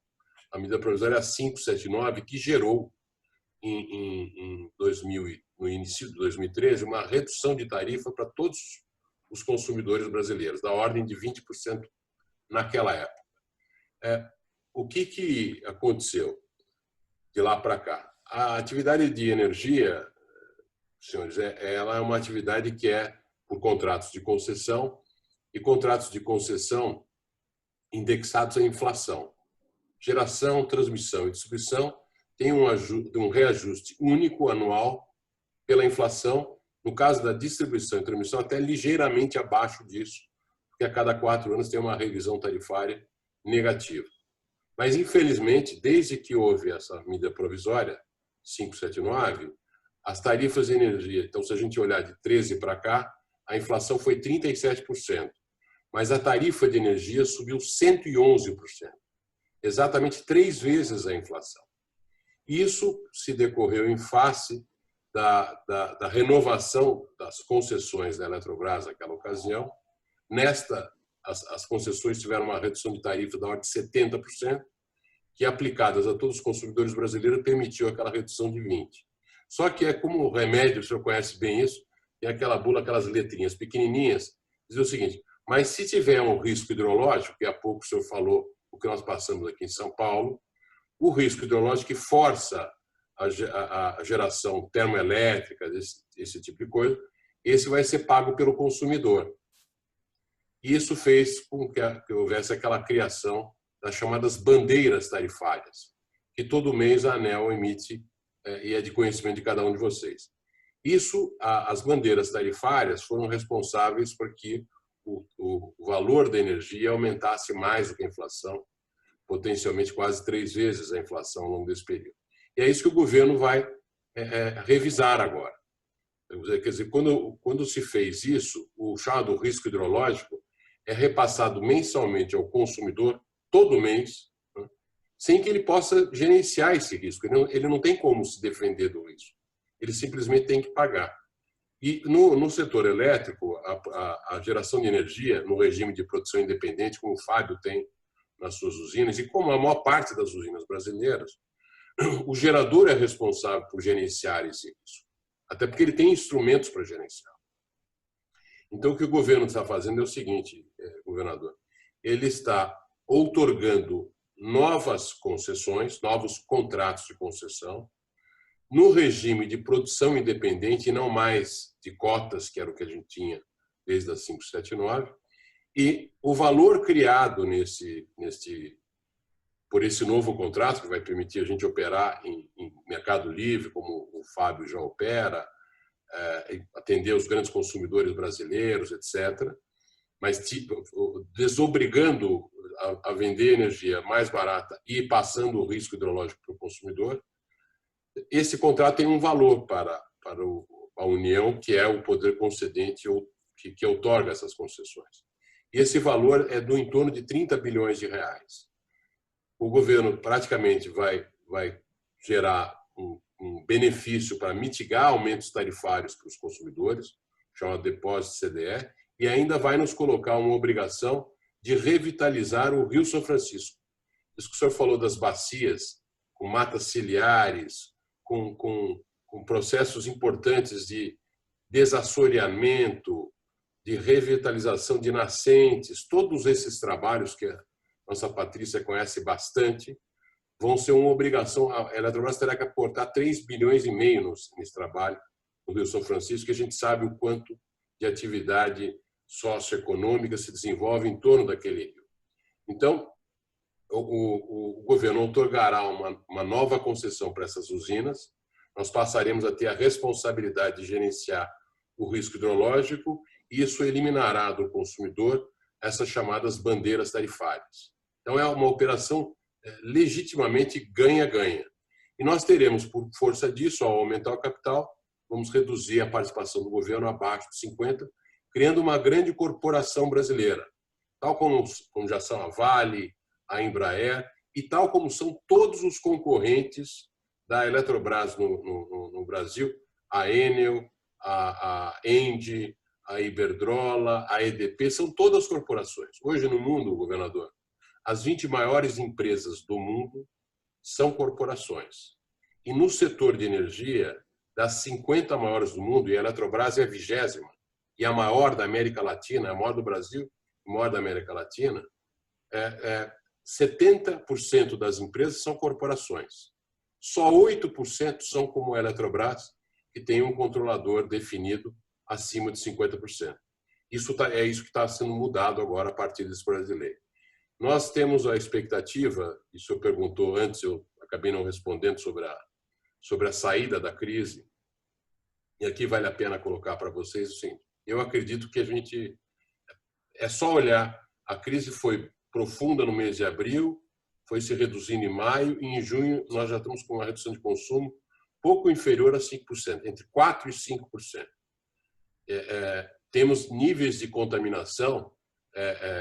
A medida provisória é a 579, que gerou, no início de 2013, uma redução de tarifa para todos os consumidores brasileiros, da ordem de 20% naquela época. O que aconteceu de lá para cá? A atividade de energia, senhores, ela é uma atividade que é por contratos de concessão, e contratos de concessão indexados à inflação. Geração, transmissão e distribuição tem um reajuste único anual pela inflação. No caso da distribuição e transmissão, até ligeiramente abaixo disso, porque a cada 4 anos tem uma revisão tarifária negativa. Mas, infelizmente, desde que houve essa medida provisória, 579, as tarifas de energia, então, se a gente olhar de 13 para cá, a inflação foi 37%, mas a tarifa de energia subiu 111%, exatamente 3 vezes a inflação. Isso se decorreu em face da renovação das concessões da Eletrobras naquela ocasião. As concessões tiveram uma redução de tarifa da ordem de 70%, que, aplicadas a todos os consumidores brasileiros, permitiu aquela redução de 20%. Só que como remédio, o senhor conhece bem isso, tem aquela bula, aquelas letrinhas pequenininhas, diz o seguinte: mas se tiver um risco hidrológico, que há pouco o senhor falou o que nós passamos aqui em São Paulo, o risco hidrológico que força a geração termoelétrica, esse tipo de coisa, esse vai ser pago pelo consumidor. Isso fez com que houvesse aquela criação das chamadas bandeiras tarifárias, que todo mês a ANEEL emite, e é de conhecimento de cada um de vocês. As bandeiras tarifárias foram responsáveis por que o valor da energia aumentasse mais do que a inflação, potencialmente quase 3 vezes a inflação ao longo desse período. E é isso que o governo vai revisar agora. Quer dizer, quando se fez isso, o chamado risco hidrológico é repassado mensalmente ao consumidor, todo mês, né, sem que ele possa gerenciar esse risco. Ele não tem como se defender do risco. Ele simplesmente tem que pagar. E no setor elétrico, a geração de energia, no regime de produção independente, como o Fábio tem nas suas usinas, e como a maior parte das usinas brasileiras, o gerador é responsável por gerenciar esse risco. Até porque ele tem instrumentos para gerenciar. Então, o que o governo está fazendo é o seguinte, governador: ele está outorgando novas concessões, novos contratos de concessão, no regime de produção independente e não mais de cotas, que era o que a gente tinha desde a 579, e o valor criado por esse novo contrato, que vai permitir a gente operar em mercado livre, como o Fábio já opera, atender os grandes consumidores brasileiros, etc., mas desobrigando a vender energia mais barata e passando o risco hidrológico para o consumidor, esse contrato tem um valor para a União, que é o poder concedente ou que outorga essas concessões. E esse valor é do entorno de 30 bilhões de reais. O governo praticamente vai gerar um benefício para mitigar aumentos tarifários para os consumidores, chama depósito CDE, e ainda vai nos colocar uma obrigação de revitalizar o Rio São Francisco. Isso que o senhor falou das bacias, com matas ciliares, com processos importantes de desassoreamento, de revitalização de nascentes, todos esses trabalhos que a nossa Patrícia conhece bastante, vão ser uma obrigação. A Eletrobras terá que aportar 3,5 bilhões nesse trabalho no Rio São Francisco, que a gente sabe o quanto de atividade socioeconômica se desenvolve em torno daquele rio. Então, o governo outorgará uma nova concessão para essas usinas, nós passaremos a ter a responsabilidade de gerenciar o risco hidrológico e isso eliminará do consumidor essas chamadas bandeiras tarifárias. Então, é uma operação legitimamente ganha-ganha. E nós teremos, por força disso, ao aumentar o capital, vamos reduzir a participação do governo abaixo de 50%, criando uma grande corporação brasileira, tal como já são a Vale, a Embraer, e tal como são todos os concorrentes da Eletrobras no Brasil, a Enel, a Engie, a Iberdrola, a EDP, são todas corporações. Hoje no mundo, governador, as 20 maiores empresas do mundo são corporações. E no setor de energia, das 50 maiores do mundo, e a Eletrobras é a 20ª, e a maior da América Latina, a maior do Brasil, a maior da América Latina, 70% das empresas são corporações. Só 8% são como a Eletrobras, que tem um controlador definido acima de 50%. É isso que está sendo mudado agora a partir desse projeto de lei. Nós temos a expectativa, e o senhor perguntou antes, eu acabei não respondendo sobre a saída da crise, e aqui vale a pena colocar para vocês o seguinte: eu acredito que é só olhar, a crise foi profunda no mês de abril, foi se reduzindo em maio, e em junho nós já estamos com uma redução de consumo pouco inferior a 5%, entre 4% e 5%. Temos níveis de contaminação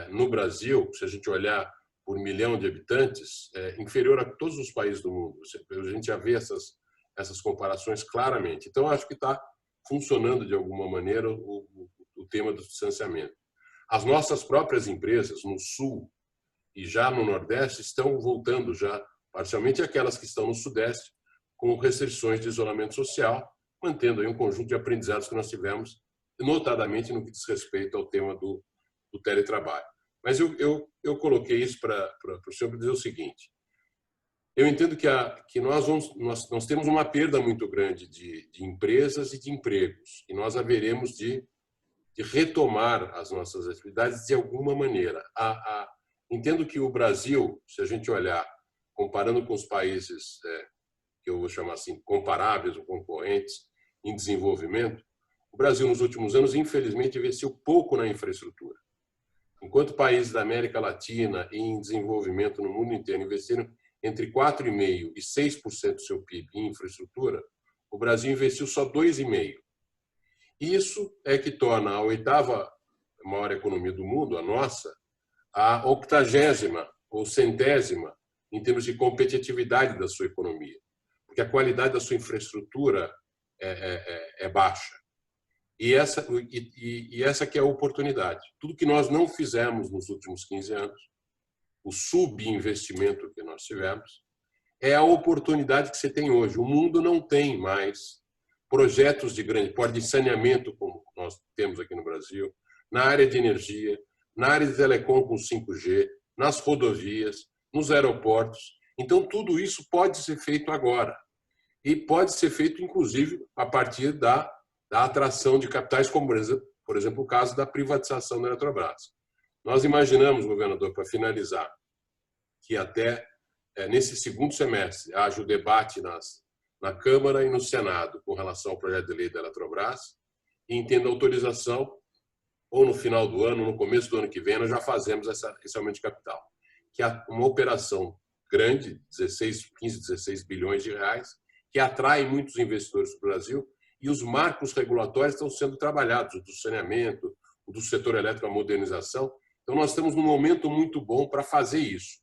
no Brasil, se a gente olhar por 1 milhão de habitantes, inferior a todos os países do mundo. A gente já vê essas comparações claramente. Então, acho que está funcionando de alguma maneira o tema do distanciamento. As nossas próprias empresas no Sul e já no Nordeste estão voltando já, parcialmente aquelas que estão no Sudeste, com restrições de isolamento social, mantendo aí um conjunto de aprendizados que nós tivemos, notadamente no que diz respeito ao tema do teletrabalho. Mas eu coloquei isso para o senhor para dizer o seguinte: eu entendo que nós temos uma perda muito grande de empresas e de empregos, e nós haveremos de retomar as nossas atividades de alguma maneira. Entendo que o Brasil, se a gente olhar, comparando com os países que eu vou chamar assim, comparáveis ou concorrentes em desenvolvimento, o Brasil, nos últimos anos, infelizmente, investiu pouco na infraestrutura. Enquanto países da América Latina e em desenvolvimento no mundo inteiro investiram entre 4,5% e 6% do seu PIB em infraestrutura, o Brasil investiu só 2,5%. Isso é que torna a 8ª maior economia do mundo, a nossa, a 80ª ou 100ª em termos de competitividade da sua economia, porque a qualidade da sua infraestrutura é baixa. E essa que é a oportunidade. Tudo que nós não fizemos nos últimos 15 anos, o subinvestimento que nós tivemos, é a oportunidade que você tem hoje. O mundo não tem mais projetos de grande porte de saneamento, como nós temos aqui no Brasil, na área de energia, na área de telecom com 5G, nas rodovias, nos aeroportos. Então, tudo isso pode ser feito agora. E pode ser feito, inclusive, a partir da atração de capitais, como, por exemplo, o caso da privatização da Eletrobras. Nós imaginamos, governador, para finalizar, que até nesse segundo semestre haja o debate na Câmara e no Senado com relação ao projeto de lei da Eletrobras e entenda a autorização, ou no final do ano, no começo do ano que vem, nós já fazemos esse aumento de capital, que é uma operação grande, 15, 16 bilhões de reais, que atrai muitos investidores para o Brasil, e os marcos regulatórios estão sendo trabalhados, o do saneamento, o do setor elétrico, a modernização. Então, nós estamos num momento muito bom para fazer isso,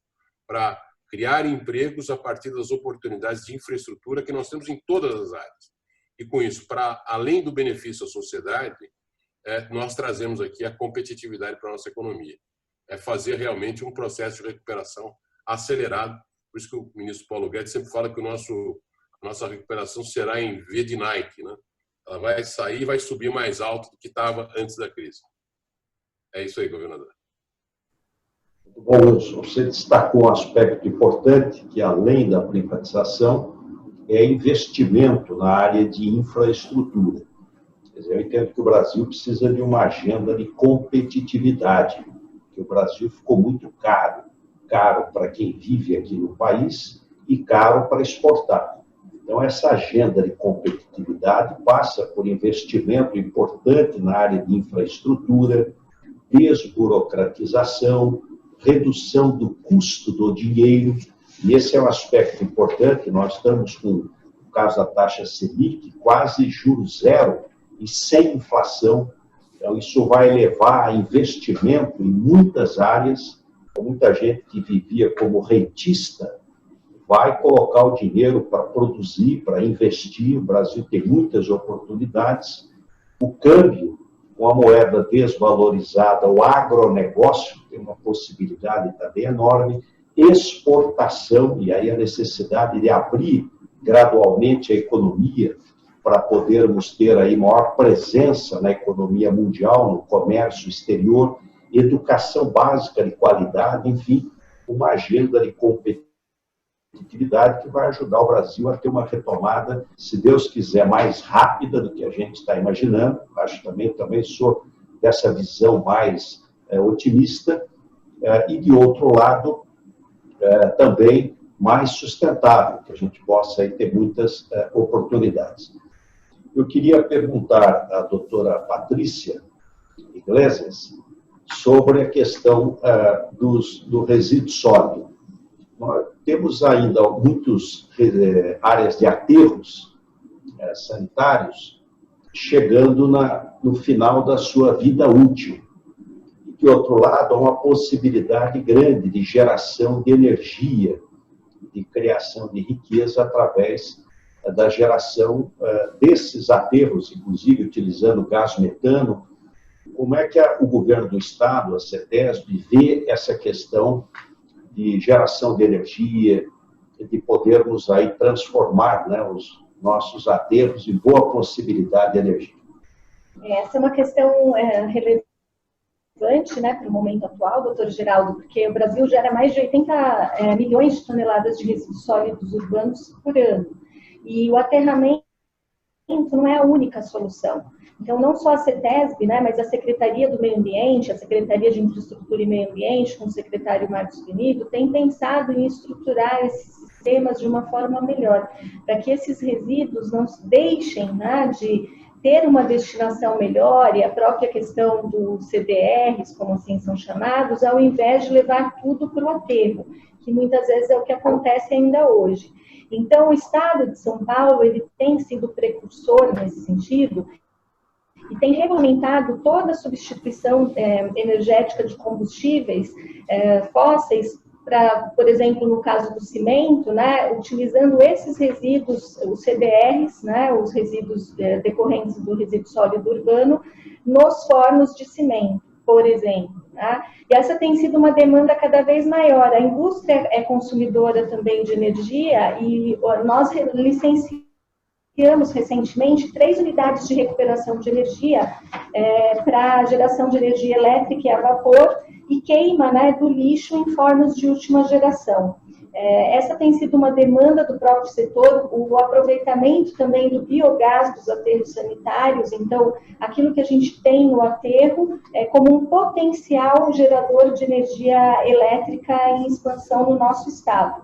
para criar empregos a partir das oportunidades de infraestrutura que nós temos em todas as áreas. E, com isso, para além do benefício à sociedade, nós trazemos aqui a competitividade para a nossa economia. É fazer realmente um processo de recuperação acelerado. Por isso que o ministro Paulo Guedes sempre fala que a nossa recuperação será em V de Nike, né? Ela vai sair e vai subir mais alto do que estava antes da crise. É isso aí, governador. Muito bom, Wilson. Você destacou um aspecto importante que, além da privatização, é investimento na área de infraestrutura. Quer dizer, eu entendo que o Brasil precisa de uma agenda de competitividade, que o Brasil ficou muito caro para quem vive aqui no país e caro para exportar. Então, essa agenda de competitividade passa por investimento importante na área de infraestrutura, desburocratização, redução do custo do dinheiro, e esse é um aspecto importante. Nós estamos com o caso da taxa Selic, quase juros zero e sem inflação. Então, isso vai levar a investimento em muitas áreas. Muita gente que vivia como rentista vai colocar o dinheiro para produzir, para investir. O Brasil tem muitas oportunidades. O câmbio, com a moeda desvalorizada, o agronegócio tem uma possibilidade também enorme. Exportação, e aí a necessidade de abrir gradualmente a economia para podermos ter aí maior presença na economia mundial, no comércio exterior, educação básica de qualidade, enfim, uma agenda de competitividade que vai ajudar o Brasil a ter uma retomada, se Deus quiser, mais rápida do que a gente está imaginando. Acho também sou dessa visão mais otimista, e, de outro lado, também mais sustentável, que a gente possa aí ter muitas oportunidades. Eu queria perguntar à doutora Patrícia Iglesias sobre a questão do resíduo sólido. Nós temos ainda muitas áreas de aterros sanitários chegando no final da sua vida útil. E, de outro lado, há uma possibilidade grande de geração de energia, de criação de riqueza através da geração desses aterros, inclusive utilizando gás metano. Como é que o governo do Estado, a CETESB, vê essa questão de geração de energia, de podermos aí transformar, né, os nossos aterros em boa possibilidade de energia? Essa é uma questão relevante, né, para o momento atual, doutor Geraldo, porque o Brasil gera mais de 80 milhões de toneladas de resíduos sólidos urbanos por ano. E o aterramento não é a única solução. Então, não só a CETESB, né, mas a Secretaria do Meio Ambiente, a Secretaria de Infraestrutura e Meio Ambiente, com o secretário Marcos Penido, tem pensado em estruturar esses sistemas de uma forma melhor, para que esses resíduos não deixem, né, de ter uma destinação melhor, e a própria questão dos CDRs, como assim são chamados, ao invés de levar tudo para o aterro, que muitas vezes é o que acontece ainda hoje. Então, o Estado de São Paulo ele tem sido precursor nesse sentido e tem regulamentado toda a substituição energética de combustíveis fósseis, para, por exemplo, no caso do cimento, né, utilizando esses resíduos, os CDRs, né, os resíduos decorrentes do resíduo sólido urbano, nos fornos de cimento, por exemplo. Tá? E essa tem sido uma demanda cada vez maior. A indústria é consumidora também de energia e nós licenciamos recentemente 3 unidades de recuperação de energia para geração de energia elétrica e a vapor, e queima, né, do lixo em fornos de última geração. Essa tem sido uma demanda do próprio setor, o aproveitamento também do biogás dos aterros sanitários. Então, aquilo que a gente tem no aterro é como um potencial gerador de energia elétrica em expansão no nosso estado.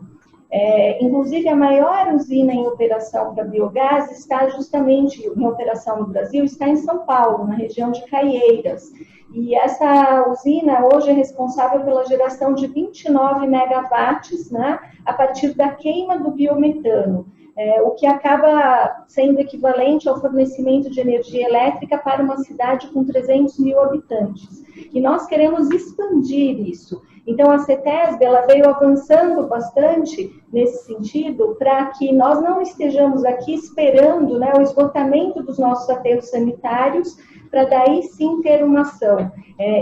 Inclusive, a maior usina em operação para biogás está justamente em operação no Brasil, está em São Paulo, na região de Caieiras. E essa usina hoje é responsável pela geração de 29 megawatts, né, a partir da queima do biometano, o que acaba sendo equivalente ao fornecimento de energia elétrica para uma cidade com 300 mil habitantes. E nós queremos expandir isso. Então, a CETESB ela veio avançando bastante nesse sentido para que nós não estejamos aqui esperando, né, o esgotamento dos nossos aterros sanitários para daí sim ter uma ação.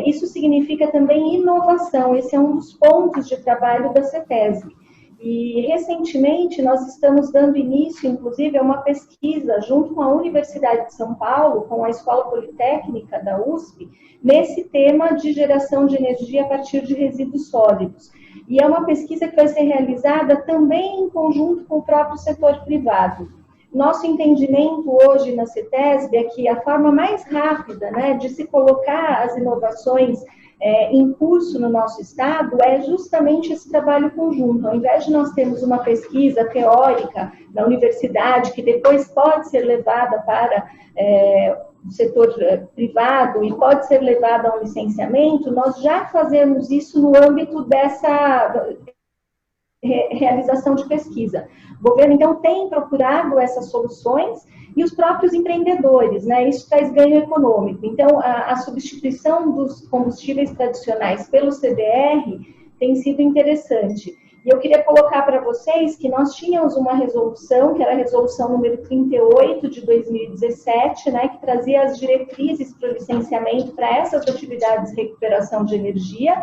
Isso significa também inovação, esse é um dos pontos de trabalho da CETESB. E, recentemente, nós estamos dando início, inclusive, a uma pesquisa junto com a Universidade de São Paulo, com a Escola Politécnica da USP, nesse tema de geração de energia a partir de resíduos sólidos. E é uma pesquisa que vai ser realizada também em conjunto com o próprio setor privado. Nosso entendimento hoje na CETESB é que a forma mais rápida, né, de se colocar as inovações em curso no nosso estado é justamente esse trabalho conjunto. Ao invés de nós termos uma pesquisa teórica da universidade, que depois pode ser levada para o setor privado e pode ser levada a um licenciamento, nós já fazemos isso no âmbito dessa realização de pesquisa. O governo, então, tem procurado essas soluções e os próprios empreendedores, né? Isso traz ganho econômico. Então, a substituição dos combustíveis tradicionais pelo CDR tem sido interessante. E eu queria colocar para vocês que nós tínhamos uma resolução, que era a resolução número 38 de 2017, né, que trazia as diretrizes para o licenciamento para essas atividades de recuperação de energia.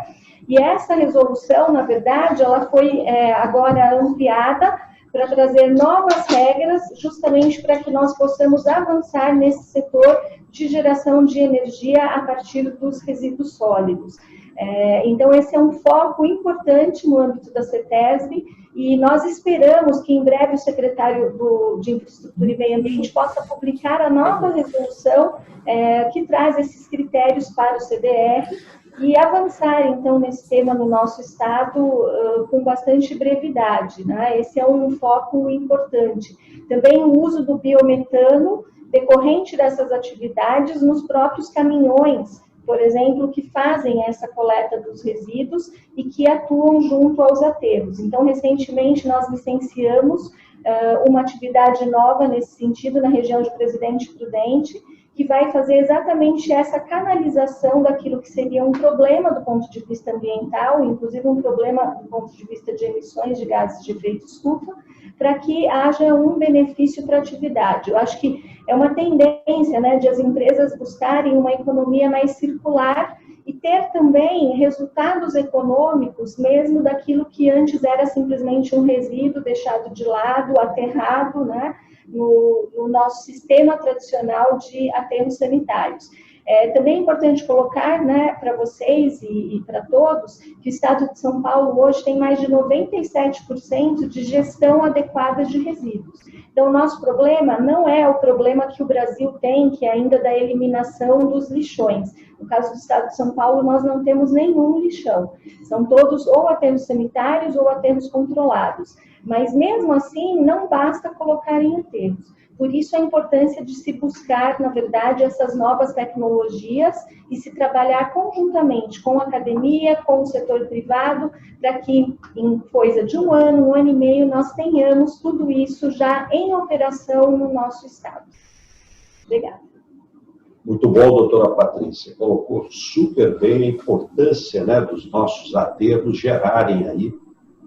E essa resolução, na verdade, ela foi agora ampliada para trazer novas regras, justamente para que nós possamos avançar nesse setor de geração de energia a partir dos resíduos sólidos. Então, esse é um foco importante no âmbito da CETESB e nós esperamos que em breve o secretário de Infraestrutura e Meio Ambiente possa publicar a nova resolução que traz esses critérios para o CDR e avançar, então, nesse tema no nosso estado com bastante brevidade, né? Esse é um foco importante. Também o uso do biometano decorrente dessas atividades nos próprios caminhões, por exemplo, que fazem essa coleta dos resíduos e que atuam junto aos aterros. Então, recentemente, nós licenciamos uma atividade nova nesse sentido na região de Presidente Prudente, que vai fazer exatamente essa canalização daquilo que seria um problema do ponto de vista ambiental, inclusive um problema do ponto de vista de emissões de gases de efeito estufa, para que haja um benefício para a atividade. Eu acho que é uma tendência, né, de as empresas buscarem uma economia mais circular e ter também resultados econômicos, mesmo daquilo que antes era simplesmente um resíduo deixado de lado, aterrado, né, no nosso sistema tradicional de aterros sanitários. Também é importante colocar, né, para vocês e para todos, que o Estado de São Paulo hoje tem mais de 97% de gestão adequada de resíduos. Então, o nosso problema não é o problema que o Brasil tem, que é ainda da eliminação dos lixões. No caso do Estado de São Paulo, nós não temos nenhum lixão. São todos ou aterros sanitários ou aterros controlados. Mas, mesmo assim, não basta colocar em aterros. Por isso, a importância de se buscar, na verdade, essas novas tecnologias e se trabalhar conjuntamente com a academia, com o setor privado, para que, em coisa de um ano e meio, nós tenhamos tudo isso já em operação no nosso estado. Obrigada. Muito bom, doutora Patrícia. Colocou super bem a importância, né, dos nossos aterros gerarem aí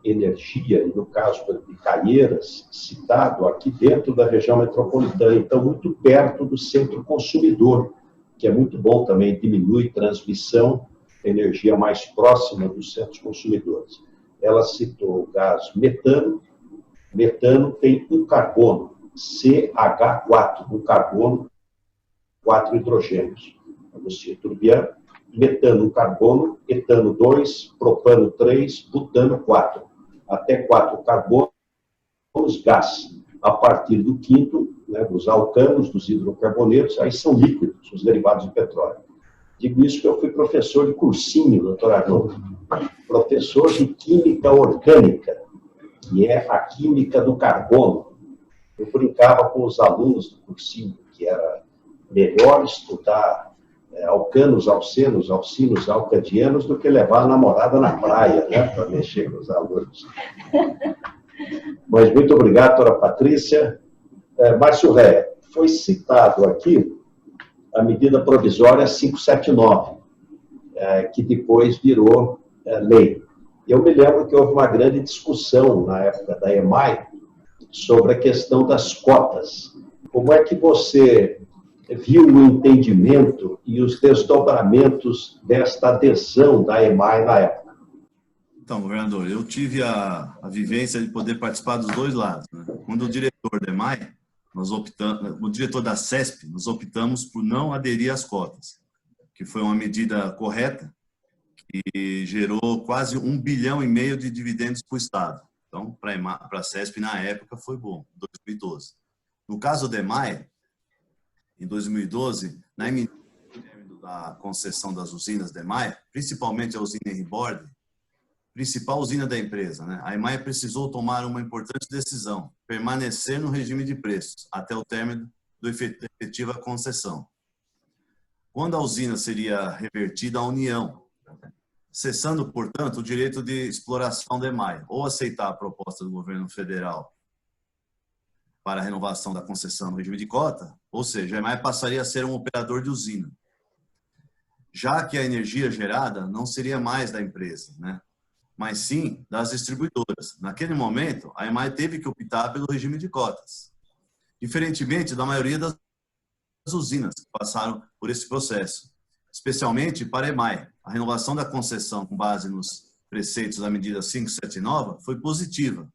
energia, e no caso de Caieiras, citado aqui dentro da região metropolitana, então muito perto do centro consumidor, que é muito bom também, diminui transmissão, energia mais próxima dos centros consumidores. Ela citou o gás metano. Metano tem um carbono, CH4, um carbono, 4 hidrogênios. Agostinho Turbian metano, carbono, etano 2, propano 3, butano 4. Até 4 carbonos, gás. A partir do quinto, né, dos alcanos, dos hidrocarbonetos, aí são líquidos, os derivados do petróleo. Digo isso porque eu fui professor de cursinho, doutor Arnoldo, professor de química orgânica, que é a química do carbono. Eu brincava com os alunos do cursinho, que era melhor estudar alcanos, alcenos, alcinos, alcadianos, do que levar a namorada na praia, né, para mexer com os alunos. Mas muito obrigado, doutora Patrícia. Márcio Réia, foi citado aqui a medida provisória 579, que depois virou lei. Eu me lembro que houve uma grande discussão na época da EMAI sobre a questão das cotas. Como é que você viu o entendimento e os desdobramentos desta adesão da EMAI na época? Então, governador, eu tive a vivência de poder participar dos dois lados, né? Quando o diretor da EMAI, o diretor da CESP, nós optamos por não aderir às cotas, que foi uma medida correta, que gerou quase 1,5 bilhão de dividendos para o Estado. Então, para a CESP, na época, foi bom, em 2012. No caso da EMAI, em 2012, na emissão da concessão das usinas da EMAI, principalmente a usina Henry-Bord, principal usina da empresa, né? A EMAI precisou tomar uma importante decisão, permanecer no regime de preços até o término da efetiva concessão. Quando a usina seria revertida à União, cessando, portanto, o direito de exploração da EMAI, ou aceitar a proposta do governo federal para a renovação da concessão no regime de cota, ou seja, a EMAI passaria a ser um operador de usina, já que a energia gerada não seria mais da empresa, né? Mas sim das distribuidoras. Naquele momento, a EMAI teve que optar pelo regime de cotas, diferentemente da maioria das usinas que passaram por esse processo, especialmente para a EMAI. A renovação da concessão com base nos preceitos da medida 579 foi positiva,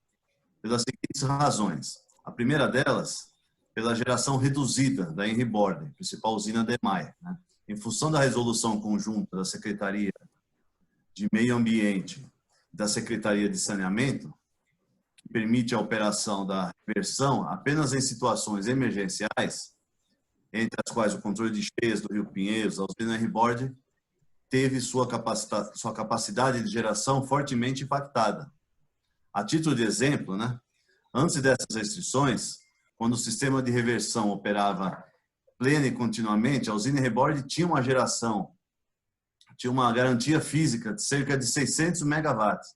pelas seguintes razões. A primeira delas, pela geração reduzida da Henry-Bord, principal usina da EMAI, né? Em função da resolução conjunta da Secretaria de Meio Ambiente da Secretaria de Saneamento, que permite a operação da reversão apenas em situações emergenciais, entre as quais o controle de cheias do Rio Pinheiros, a usina Henry-Bord teve sua capacidade de geração fortemente impactada. A título de exemplo, né, antes dessas restrições, quando o sistema de reversão operava plena e continuamente, a usina Henry-Bord tinha uma geração, tinha uma garantia física de cerca de 600 megawatts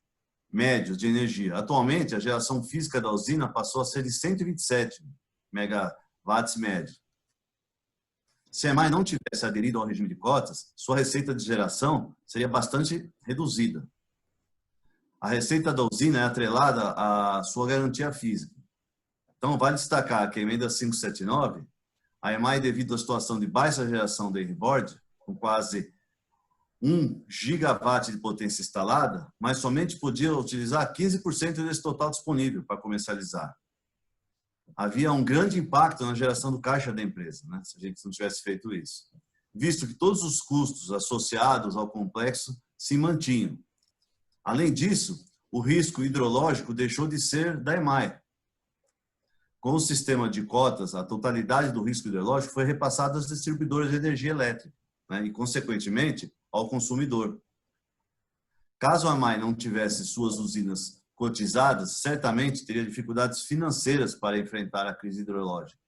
médios de energia. Atualmente, a geração física da usina passou a ser de 127 megawatts médios. Se a EMAI não tivesse aderido ao regime de cotas, sua receita de geração seria bastante reduzida. A receita da usina é atrelada à sua garantia física. Então, vale destacar que a emenda 579, a EMAI, devido à situação de baixa geração da Henry-Bord, com quase 1 gigawatt de potência instalada, mas somente podia utilizar 15% desse total disponível para comercializar. Havia um grande impacto na geração do caixa da empresa, né, se a gente não tivesse feito isso, visto que todos os custos associados ao complexo se mantinham. Além disso, o risco hidrológico deixou de ser da EMAI. Com o sistema de cotas, a totalidade do risco hidrológico foi repassada às distribuidoras de energia elétrica, né, e, consequentemente, ao consumidor. Caso a EMAI não tivesse suas usinas cotizadas, certamente teria dificuldades financeiras para enfrentar a crise hidrológica,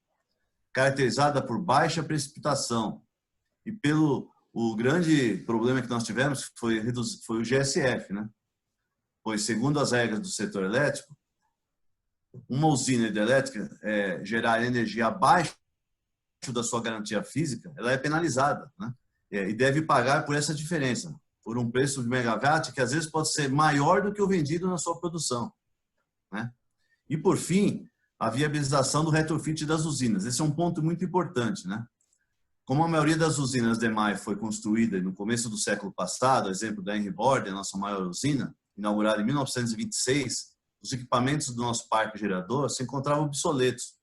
caracterizada por baixa precipitação e pelo o grande problema que nós tivemos foi o GSF, né? Pois, segundo as regras do setor elétrico, uma usina hidrelétrica gerar energia abaixo da sua garantia física, ela é penalizada, né? E deve pagar por essa diferença, por um preço de megawatt que às vezes pode ser maior do que o vendido na sua produção, né? E, por fim, a viabilização do retrofit das usinas. Esse é um ponto muito importante, né? Como a maioria das usinas da EMAI foi construída no começo do século passado, exemplo da Henry-Bord, a nossa maior usina, inaugurada em 1926, os equipamentos do nosso parque gerador se encontravam obsoletos,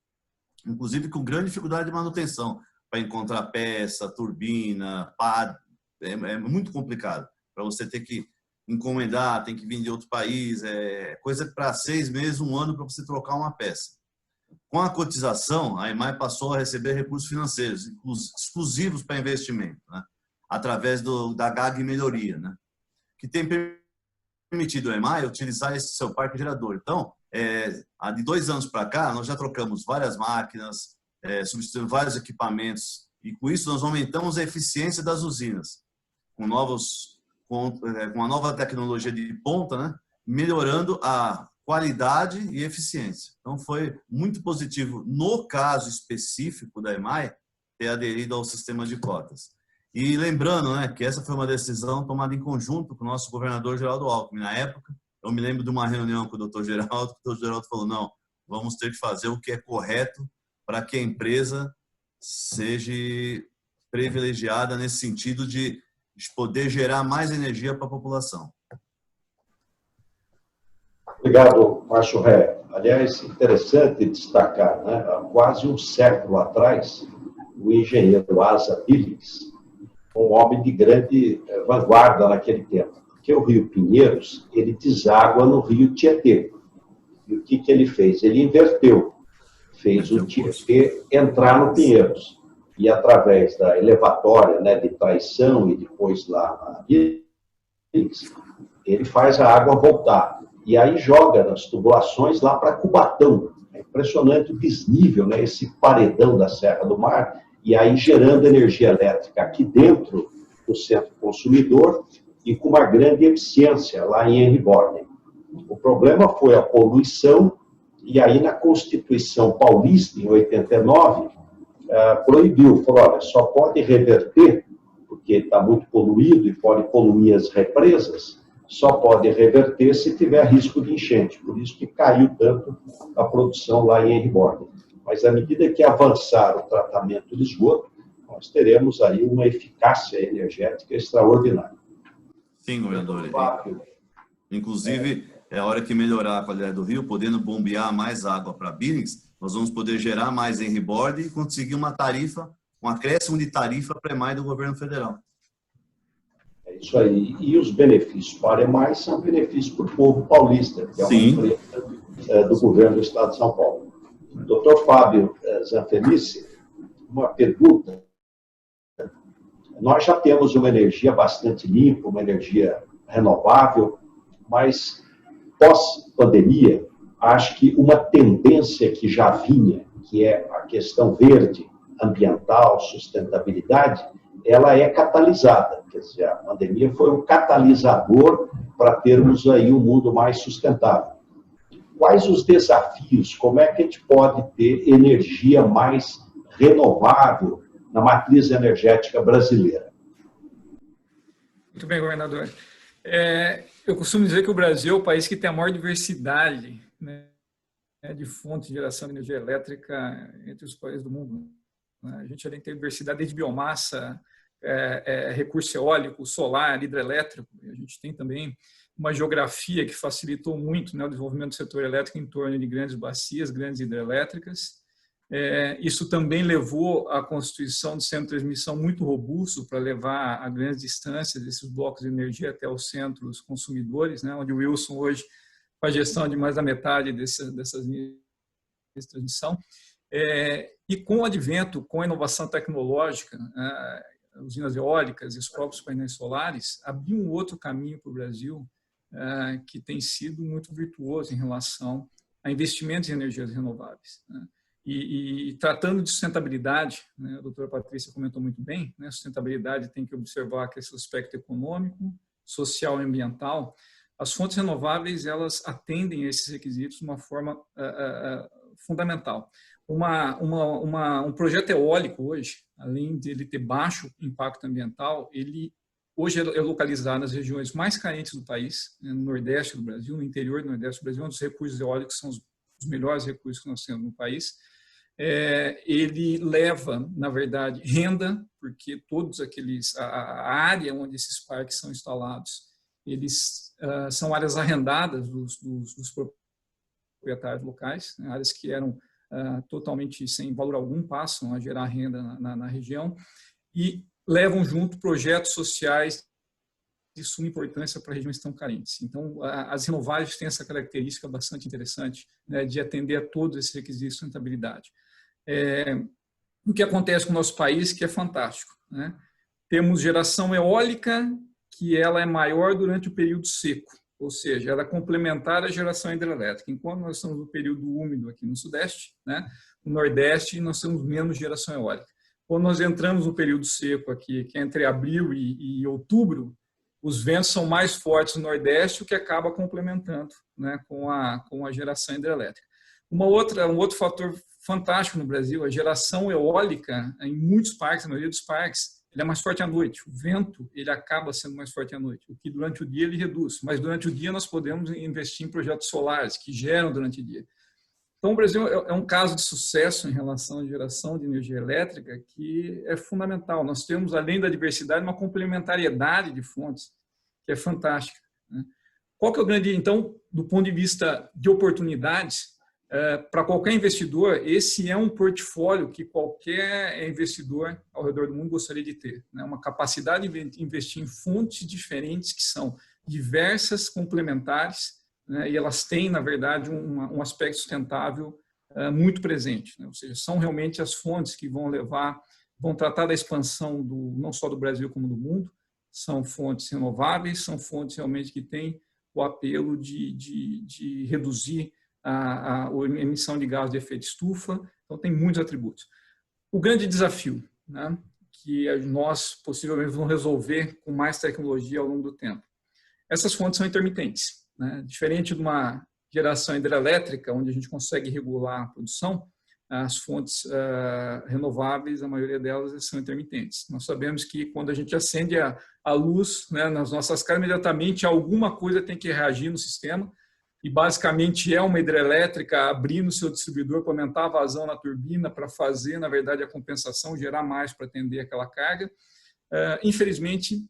inclusive com grande dificuldade de manutenção, para encontrar peça, turbina, é muito complicado para você ter que encomendar, tem que vir de outro país, é coisa para 6 meses, 1 ano para você trocar uma peça. Com a cotização, a EMAI passou a receber recursos financeiros exclusivos para investimento, né? Através da GAG Melhoria, né? Que tem permitido a EMAI utilizar esse seu parque gerador. Então, de 2 anos para cá, nós já trocamos várias máquinas, substituímos vários equipamentos, e com isso nós aumentamos a eficiência das usinas, com uma nova tecnologia de ponta, né? Melhorando a qualidade e eficiência. Então, foi muito positivo, no caso específico da EMAI, ter aderido ao sistema de cotas. E lembrando, né, que essa foi uma decisão tomada em conjunto com o nosso governador Geraldo Alckmin. Na época, eu me lembro de uma reunião com o Dr. Geraldo, que o Dr. Geraldo falou, não, vamos ter que fazer o que é correto para que a empresa seja privilegiada nesse sentido de poder gerar mais energia para a população. Obrigado, Márcio Ré. Aliás, interessante destacar, né? Há quase um século atrás, o engenheiro Asa Billings, um homem de grande vanguarda naquele tempo, porque o Rio Pinheiros, ele deságua no Rio Tietê. E o que ele fez? Ele inverteu, fez o Tietê entrar no Pinheiros. E através da elevatória, né, de Traição e depois lá na Billings, ele faz a água voltar. E aí joga nas tubulações lá para Cubatão. É impressionante o desnível, né? Esse paredão da Serra do Mar, e aí gerando energia elétrica aqui dentro do centro consumidor e com uma grande eficiência lá em Henry Borden. O problema foi a poluição, e aí na Constituição Paulista, em 89, proibiu, falou, olha, só pode reverter, porque está muito poluído e pode poluir as represas, só pode reverter se tiver risco de enchente. Por isso que caiu tanto a produção lá em Henry Borden. Mas à medida que avançar o tratamento de esgoto, nós teremos aí uma eficácia energética extraordinária. Sim, governador. Inclusive, é a hora que melhorar a qualidade do rio, podendo bombear mais água para Billings, nós vamos poder gerar mais Henry Borden e conseguir uma tarifa, um acréscimo de tarifa para a EMAI do governo federal. É isso aí. E os benefícios para a EMAI são benefícios para o povo paulista, que é uma empresa do governo do Estado de São Paulo. Dr. Fábio Zanfelice, uma pergunta. Nós já temos uma energia bastante limpa, uma energia renovável, mas pós-pandemia, acho que uma tendência que já vinha, que é a questão verde, ambiental, sustentabilidade, ela é catalisada. Quer dizer, a pandemia foi um catalisador para termos aí um mundo mais sustentável. Quais os desafios? Como é que a gente pode ter energia mais renovável na matriz energética brasileira? Muito bem, governador. Eu costumo dizer que o Brasil é o país que tem a maior diversidade, né, de fontes de geração de energia elétrica entre os países do mundo. A gente além tem diversidade desde biomassa, recurso eólico, solar, hidrelétrico. A gente tem também uma geografia que facilitou muito, né, o desenvolvimento do setor elétrico em torno de grandes bacias, grandes hidrelétricas. Isso também levou à constituição de centro de transmissão muito robusto para levar a grandes distâncias esses blocos de energia até os centros consumidores, né, onde o Wilson hoje faz gestão de mais da metade dessas linhas de transmissão. E com o advento, com a inovação tecnológica, usinas eólicas e os próprios painéis solares, abriu um outro caminho para o Brasil que tem sido muito virtuoso em relação a investimentos em energias renováveis, né? E tratando de sustentabilidade, né, a doutora Patrícia comentou muito bem, né, sustentabilidade tem que observar que esse aspecto econômico, social e ambiental. As fontes renováveis, elas atendem a esses requisitos de uma forma fundamental. Um projeto eólico hoje, além de ele ter baixo impacto ambiental, ele hoje é localizado nas regiões mais carentes do país, né, no Nordeste do Brasil, no interior do Nordeste do Brasil, onde os recursos eólicos são os melhores recursos que nós temos no país. Ele leva, na verdade, renda, porque todos a área onde esses parques são instalados, eles são áreas arrendadas dos proprietários locais, né, áreas que eram totalmente sem valor algum, passam a gerar renda na região. E levam junto projetos sociais de suma importância para regiões tão carentes. Então, as renováveis têm essa característica bastante interessante, né, de atender a todos esses requisitos de sustentabilidade. O que acontece com o nosso país, que é fantástico, né? Temos geração eólica, que ela é maior durante o período seco, ou seja, ela é complementar à geração hidrelétrica. Enquanto nós estamos no período úmido aqui no Sudeste, né, no Nordeste, nós temos menos geração eólica. Quando nós entramos no período seco aqui, que é entre abril e outubro, os ventos são mais fortes no Nordeste, o que acaba complementando, né, com a geração hidrelétrica. Um outro fator fantástico no Brasil, a geração eólica, em muitos parques, a maioria dos parques, ele é mais forte à noite. O vento ele acaba sendo mais forte à noite, o que durante o dia ele reduz. Mas durante o dia nós podemos investir em projetos solares que geram durante o dia. Então, o Brasil é um caso de sucesso em relação à geração de energia elétrica que é fundamental. Nós temos, além da diversidade, uma complementariedade de fontes que é fantástica, né? Qual que é o grande, então, do ponto de vista de oportunidades, para qualquer investidor, esse é um portfólio que qualquer investidor ao redor do mundo gostaria de ter, né? Uma capacidade de investir em fontes diferentes que são diversas, complementares, né, e elas têm, na verdade, um aspecto sustentável muito presente, né? Ou seja, são realmente as fontes que vão tratar da expansão não só do Brasil como do mundo, são fontes renováveis, são fontes realmente que têm o apelo de reduzir a emissão de gás de efeito estufa, então tem muitos atributos. O grande desafio, né, que nós possivelmente vamos resolver com mais tecnologia ao longo do tempo, essas fontes são intermitentes, né? Diferente de uma geração hidrelétrica, onde a gente consegue regular a produção, as fontes renováveis, a maioria delas são intermitentes. Nós sabemos que quando a gente acende a luz, né, nas nossas casas, imediatamente alguma coisa tem que reagir no sistema, e basicamente é uma hidrelétrica abrindo seu distribuidor para aumentar a vazão na turbina, para fazer, na verdade, a compensação, gerar mais para atender aquela carga. Infelizmente,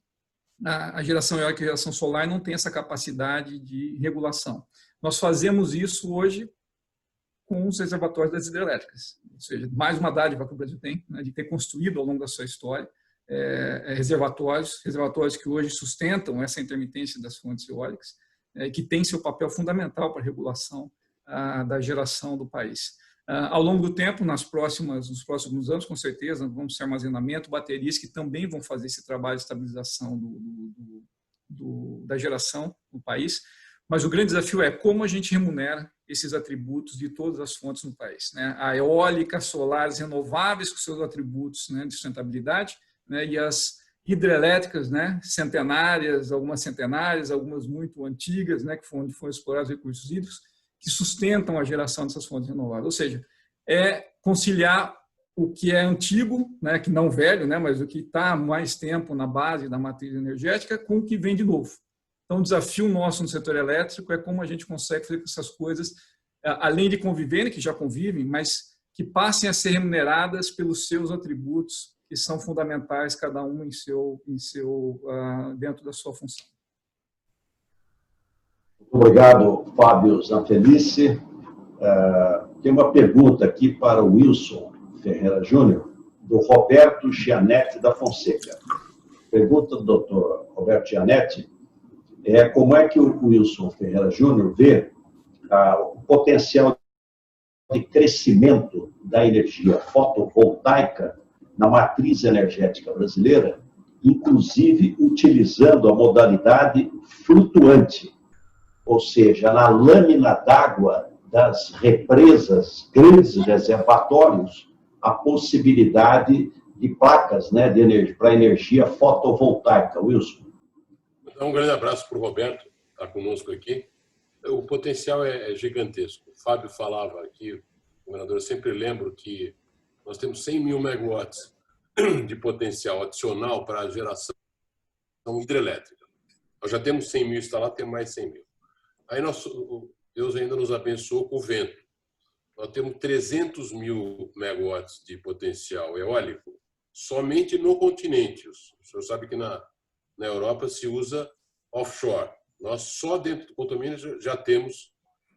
a geração eólica e a geração solar não tem essa capacidade de regulação. Nós fazemos isso hoje com os reservatórios das hidrelétricas, ou seja, mais uma dádiva que o Brasil tem, né, de ter construído ao longo da sua história reservatórios que hoje sustentam essa intermitência das fontes eólicas, que tem seu papel fundamental para a regulação da geração do país. Ao longo do tempo, nos próximos anos, com certeza, vamos ter armazenamento, baterias que também vão fazer esse trabalho de estabilização da geração no país, mas o grande desafio é como a gente remunera esses atributos de todas as fontes no país, né? A eólica, solares, renováveis com seus atributos, né, de sustentabilidade, né, e as hidrelétricas, né, centenárias, algumas muito antigas, né, onde foram explorados recursos hídricos, que sustentam a geração dessas fontes renováveis. Ou seja, é conciliar o que é antigo, né, que não velho, né, mas o que está há mais tempo na base da matriz energética, com o que vem de novo. Então, o desafio nosso no setor elétrico é como a gente consegue fazer com essas coisas, além de conviverem, que já convivem, mas que passem a ser remuneradas pelos seus atributos, que são fundamentais, cada um dentro da sua função. Obrigado, Fábio Zanfelice. Tem uma pergunta aqui para o Wilson Ferreira Júnior, do Roberto Gianetti da Fonseca. Pergunta do doutor Roberto Gianetti como é que o Wilson Ferreira Júnior vê o potencial de crescimento da energia fotovoltaica na matriz energética brasileira, inclusive utilizando a modalidade flutuante, ou seja, na lâmina d'água das represas, grandes reservatórios, a possibilidade de placas, né, para energia fotovoltaica. Wilson. Então, um grande abraço para o Roberto, que está conosco aqui. O potencial é gigantesco. O Fábio falava aqui, o governador, eu sempre lembro que nós temos 100 mil megawatts de potencial adicional para a geração hidrelétrica. Nós já temos 100 mil instalados, temos mais 100 mil. Aí Deus ainda nos abençoou com o vento. Nós temos 300 mil megawatts de potencial eólico somente no continente. O senhor sabe que na Europa se usa offshore. Nós só dentro do condomínio já temos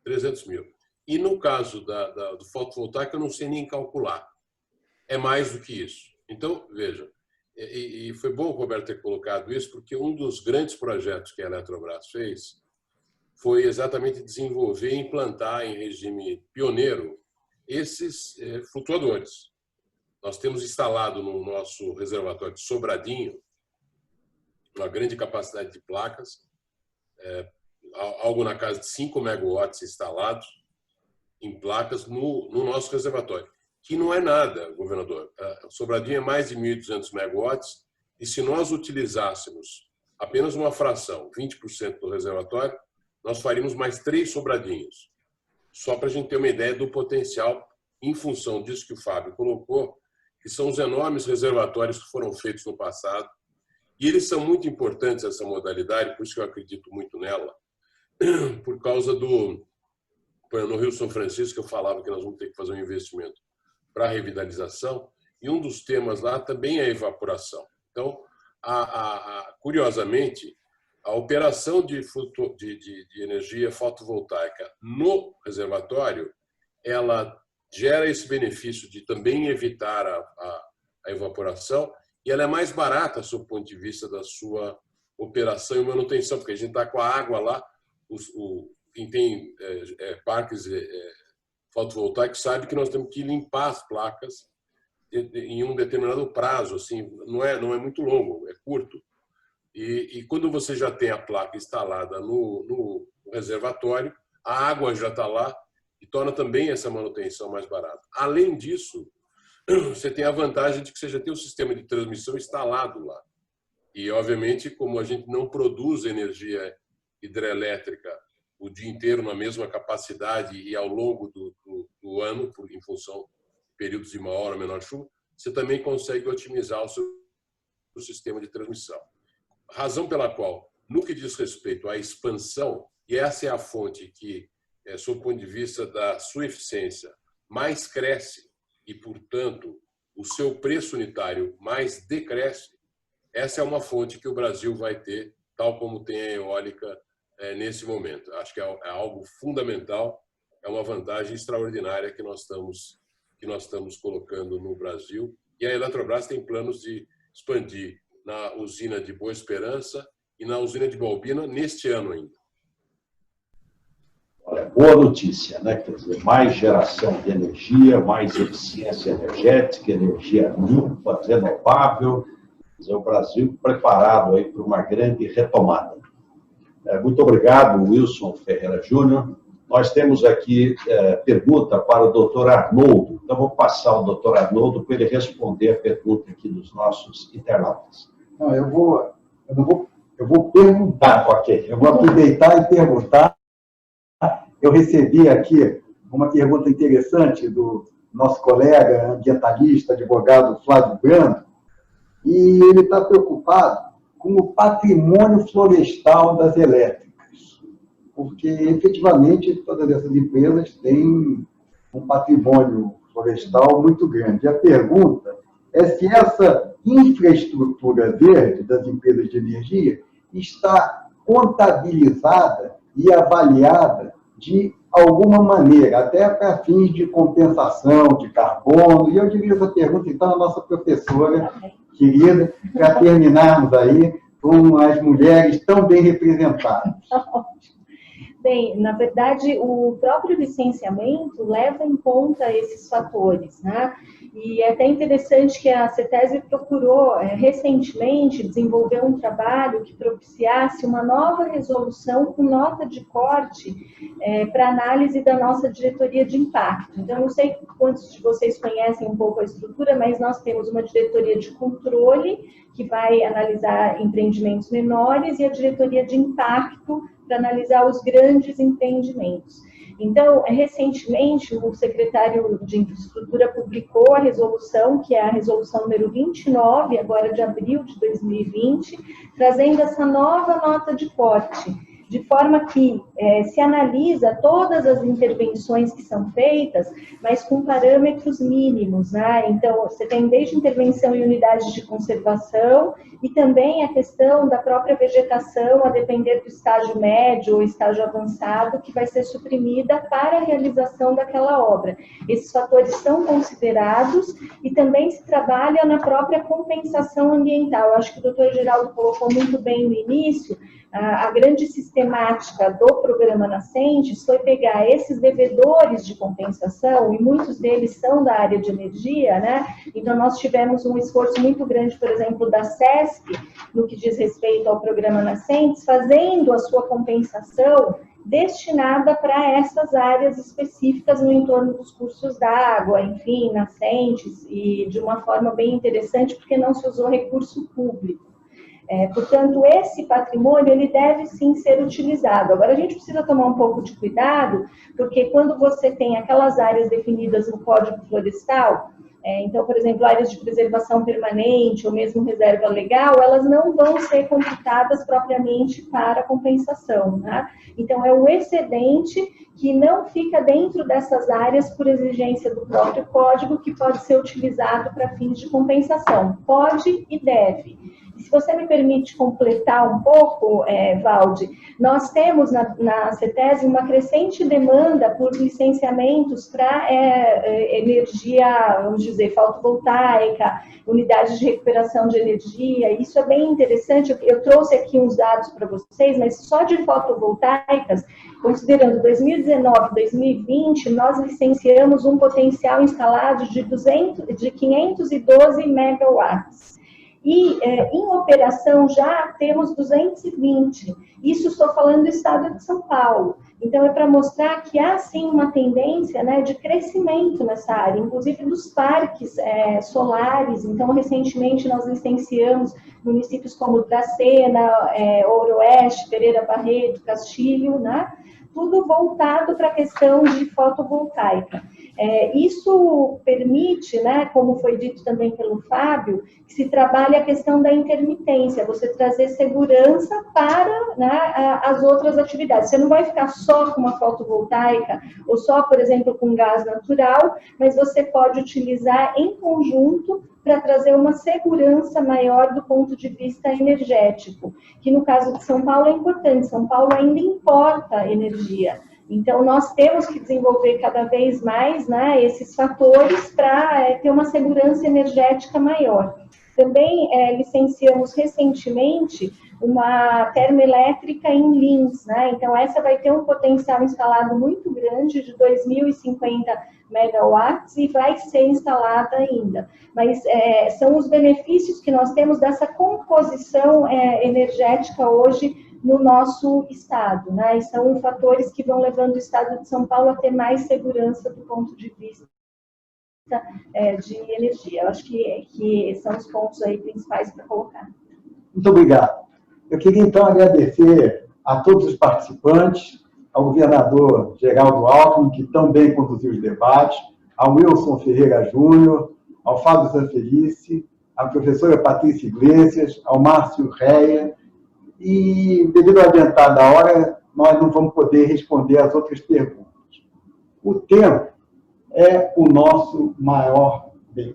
300 mil. E no caso do fotovoltaico, eu não sei nem calcular. É mais do que isso. Então, veja, E foi bom o Roberto ter colocado isso, porque um dos grandes projetos que a Eletrobras fez foi exatamente desenvolver e implantar em regime pioneiro esses flutuadores. Nós temos instalado no nosso reservatório de Sobradinho uma grande capacidade de placas, algo na casa de 5 megawatts instalados em placas no nosso reservatório, que não é nada, governador. Sobradinho é mais de 1.200 megawatts, e se nós utilizássemos apenas uma fração, 20% do reservatório, nós faríamos mais 3 Sobradinhos. Só para a gente ter uma ideia do potencial, em função disso que o Fábio colocou, que são os enormes reservatórios que foram feitos no passado. E eles são muito importantes, essa modalidade, por isso que eu acredito muito nela, por causa do... No Rio São Francisco, eu falava que nós vamos ter que fazer um investimento para a revitalização, e um dos temas lá também é a evaporação. Então, curiosamente, a operação de energia fotovoltaica no reservatório, ela gera esse benefício de também evitar a evaporação, e ela é mais barata, sob o ponto de vista da sua operação e manutenção, porque a gente está com a água lá, quem tem parques fotovoltaicos sabe que nós temos que limpar as placas em um determinado prazo, assim, não é muito longo, é curto. E quando você já tem a placa instalada no reservatório, a água já está lá e torna também essa manutenção mais barata. Além disso, você tem a vantagem de que você já tem o sistema de transmissão instalado lá. E, obviamente, como a gente não produz energia hidrelétrica o dia inteiro na mesma capacidade e ao longo do ano, em função de períodos de maior ou menor chuva, você também consegue otimizar o seu sistema de transmissão. Razão pela qual, no que diz respeito à expansão, e essa é a fonte que, sob o ponto de vista da sua eficiência, mais cresce e, portanto, o seu preço unitário mais decresce, essa é uma fonte que o Brasil vai ter, tal como tem a eólica nesse momento. Acho que é algo fundamental, é uma vantagem extraordinária que nós estamos colocando no Brasil. E a Eletrobras tem planos de expandir na usina de Boa Esperança e na usina de Balbina neste ano ainda. Olha, boa notícia, né? Quer dizer, mais geração de energia, mais eficiência energética, energia limpa, renovável. Quer dizer, o Brasil preparado aí para uma grande retomada. Muito obrigado, Wilson Ferreira Júnior. Nós temos aqui pergunta para o doutor Arnoldo. Então, vou passar o doutor Arnoldo para ele responder a pergunta aqui dos nossos internautas. Não, eu vou perguntar, ok? Eu vou aproveitar e perguntar. Eu recebi aqui uma pergunta interessante do nosso colega ambientalista, advogado Flávio Brando, e ele está preocupado com o patrimônio florestal das elétricas, porque, efetivamente, todas essas empresas têm um patrimônio florestal muito grande. A pergunta é se essa infraestrutura verde das empresas de energia está contabilizada e avaliada de alguma maneira, até para fins de compensação de carbono. E eu diria essa pergunta, então, à nossa professora querida, para terminarmos aí com as mulheres tão bem representadas. Bem, na verdade, o próprio licenciamento leva em conta esses fatores, né? E é até interessante que a CETESB procurou recentemente desenvolver um trabalho que propiciasse uma nova resolução com nota de corte para análise da nossa diretoria de impacto. Então, não sei quantos de vocês conhecem um pouco a estrutura, mas nós temos uma diretoria de controle, que vai analisar empreendimentos menores, e a diretoria de impacto, para analisar os grandes empreendimentos. Então, recentemente, o secretário de Infraestrutura publicou a resolução, que é a resolução número 29, agora de abril de 2020, trazendo essa nova nota de corte. de forma que se analisa todas as intervenções que são feitas, mas com parâmetros mínimos, né? Então, você tem desde intervenção em unidades de conservação e também a questão da própria vegetação, a depender do estágio médio ou estágio avançado, que vai ser suprimida para a realização daquela obra. Esses fatores são considerados e também se trabalha na própria compensação ambiental. Eu acho que o doutor Geraldo colocou muito bem no início. A grande sistemática do programa Nascentes foi pegar esses devedores de compensação, e muitos deles são da área de energia, né? Então, nós tivemos um esforço muito grande, por exemplo, da SESC, no que diz respeito ao programa Nascentes, fazendo a sua compensação destinada para essas áreas específicas no entorno dos cursos d'água, enfim, nascentes, e de uma forma bem interessante, porque não se usou recurso público. Portanto, esse patrimônio, ele deve sim ser utilizado. Agora, a gente precisa tomar um pouco de cuidado, porque quando você tem aquelas áreas definidas no Código Florestal, então, por exemplo, áreas de preservação permanente ou mesmo reserva legal, elas não vão ser computadas propriamente para compensação, né? Então, é o excedente que não fica dentro dessas áreas por exigência do próprio código, que pode ser utilizado para fins de compensação. Pode e deve. E se você me permite completar um pouco, Valde, nós temos na CETESB uma crescente demanda por licenciamentos para energia, vamos dizer, fotovoltaica, unidades de recuperação de energia. Isso é bem interessante. Eu trouxe aqui uns dados para vocês, mas só de fotovoltaicas, considerando 2019 e 2020, nós licenciamos um potencial instalado de 512 megawatts. E em operação já temos 220. Isso estou falando do estado de São Paulo. Então, é para mostrar que há, sim, uma tendência, né, de crescimento nessa área, inclusive dos parques solares. Então, recentemente, nós licenciamos municípios como Dracena, Ouro-Oeste, Pereira Barreto, Castilho, né? Tudo voltado para a questão de fotovoltaica. Isso permite, né, como foi dito também pelo Fábio, que se trabalhe a questão da intermitência, você trazer segurança para, né, as outras atividades. Você não vai ficar só com uma fotovoltaica, ou só, por exemplo, com gás natural, mas você pode utilizar em conjunto para trazer uma segurança maior do ponto de vista energético, que no caso de São Paulo é importante. São Paulo ainda importa energia. Então, nós temos que desenvolver cada vez mais, né, esses fatores para ter uma segurança energética maior. Também licenciamos recentemente uma termoelétrica em Lins, né? Então, essa vai ter um potencial instalado muito grande, de 2.050 megawatts, e vai ser instalada ainda. Mas são os benefícios que nós temos dessa composição energética hoje no nosso estado, né? E são fatores que vão levando o estado de São Paulo a ter mais segurança do ponto de vista de energia. Eu acho que são os pontos aí principais para colocar. Muito obrigado. Eu queria, então, agradecer a todos os participantes, ao governador Geraldo Alckmin, que tão bem conduziu os debates, ao Wilson Ferreira Júnior, ao Fábio Sanfelice, à professora Patrícia Iglesias, ao Márcio Reia, e, devido ao adiantar da hora, nós não vamos poder responder as outras perguntas. O tempo é o nosso maior bem.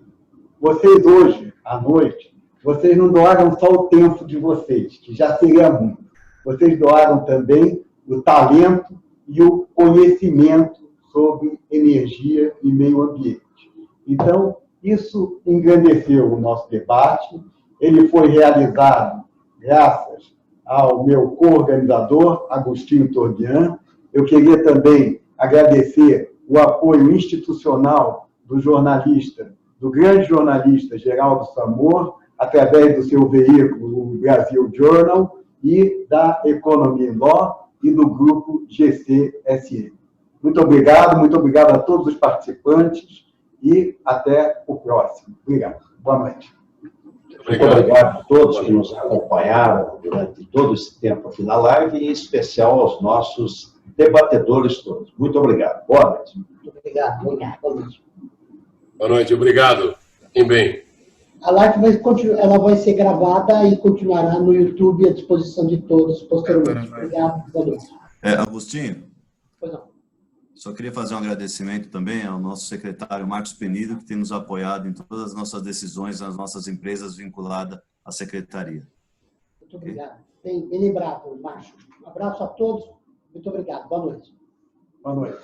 Vocês hoje, à noite, vocês não doaram só o tempo de vocês, que já seria muito. Vocês doaram também o talento e o conhecimento sobre energia e meio ambiente. Então, isso engrandeceu o nosso debate. Ele foi realizado graças ao meu co-organizador, Agostinho Torbian. Eu queria também agradecer o apoio institucional do jornalista, do grande jornalista Geraldo Samor, através do seu veículo, o Brasil Journal, e da Economy Law e do grupo GCSM. Muito obrigado a todos os participantes e até o próximo. Obrigado. Boa noite. Muito obrigado a todos que nos acompanharam durante todo esse tempo aqui na live, e em especial aos nossos debatedores todos. Muito obrigado. Boa noite. Muito obrigado. Boa noite. Boa noite, obrigado. Fiquem bem. A live vai continuar, ela vai ser gravada e continuará no YouTube à disposição de todos posteriormente. Obrigado. Boa noite. Agostinho, Pois não. só queria fazer um agradecimento também ao nosso secretário Marcos Penido, que tem nos apoiado em todas as nossas decisões nas nossas empresas vinculadas à secretaria. Muito obrigado. Bem lembrado, Márcio. Um abraço a todos. Muito obrigado. Boa noite. Boa noite.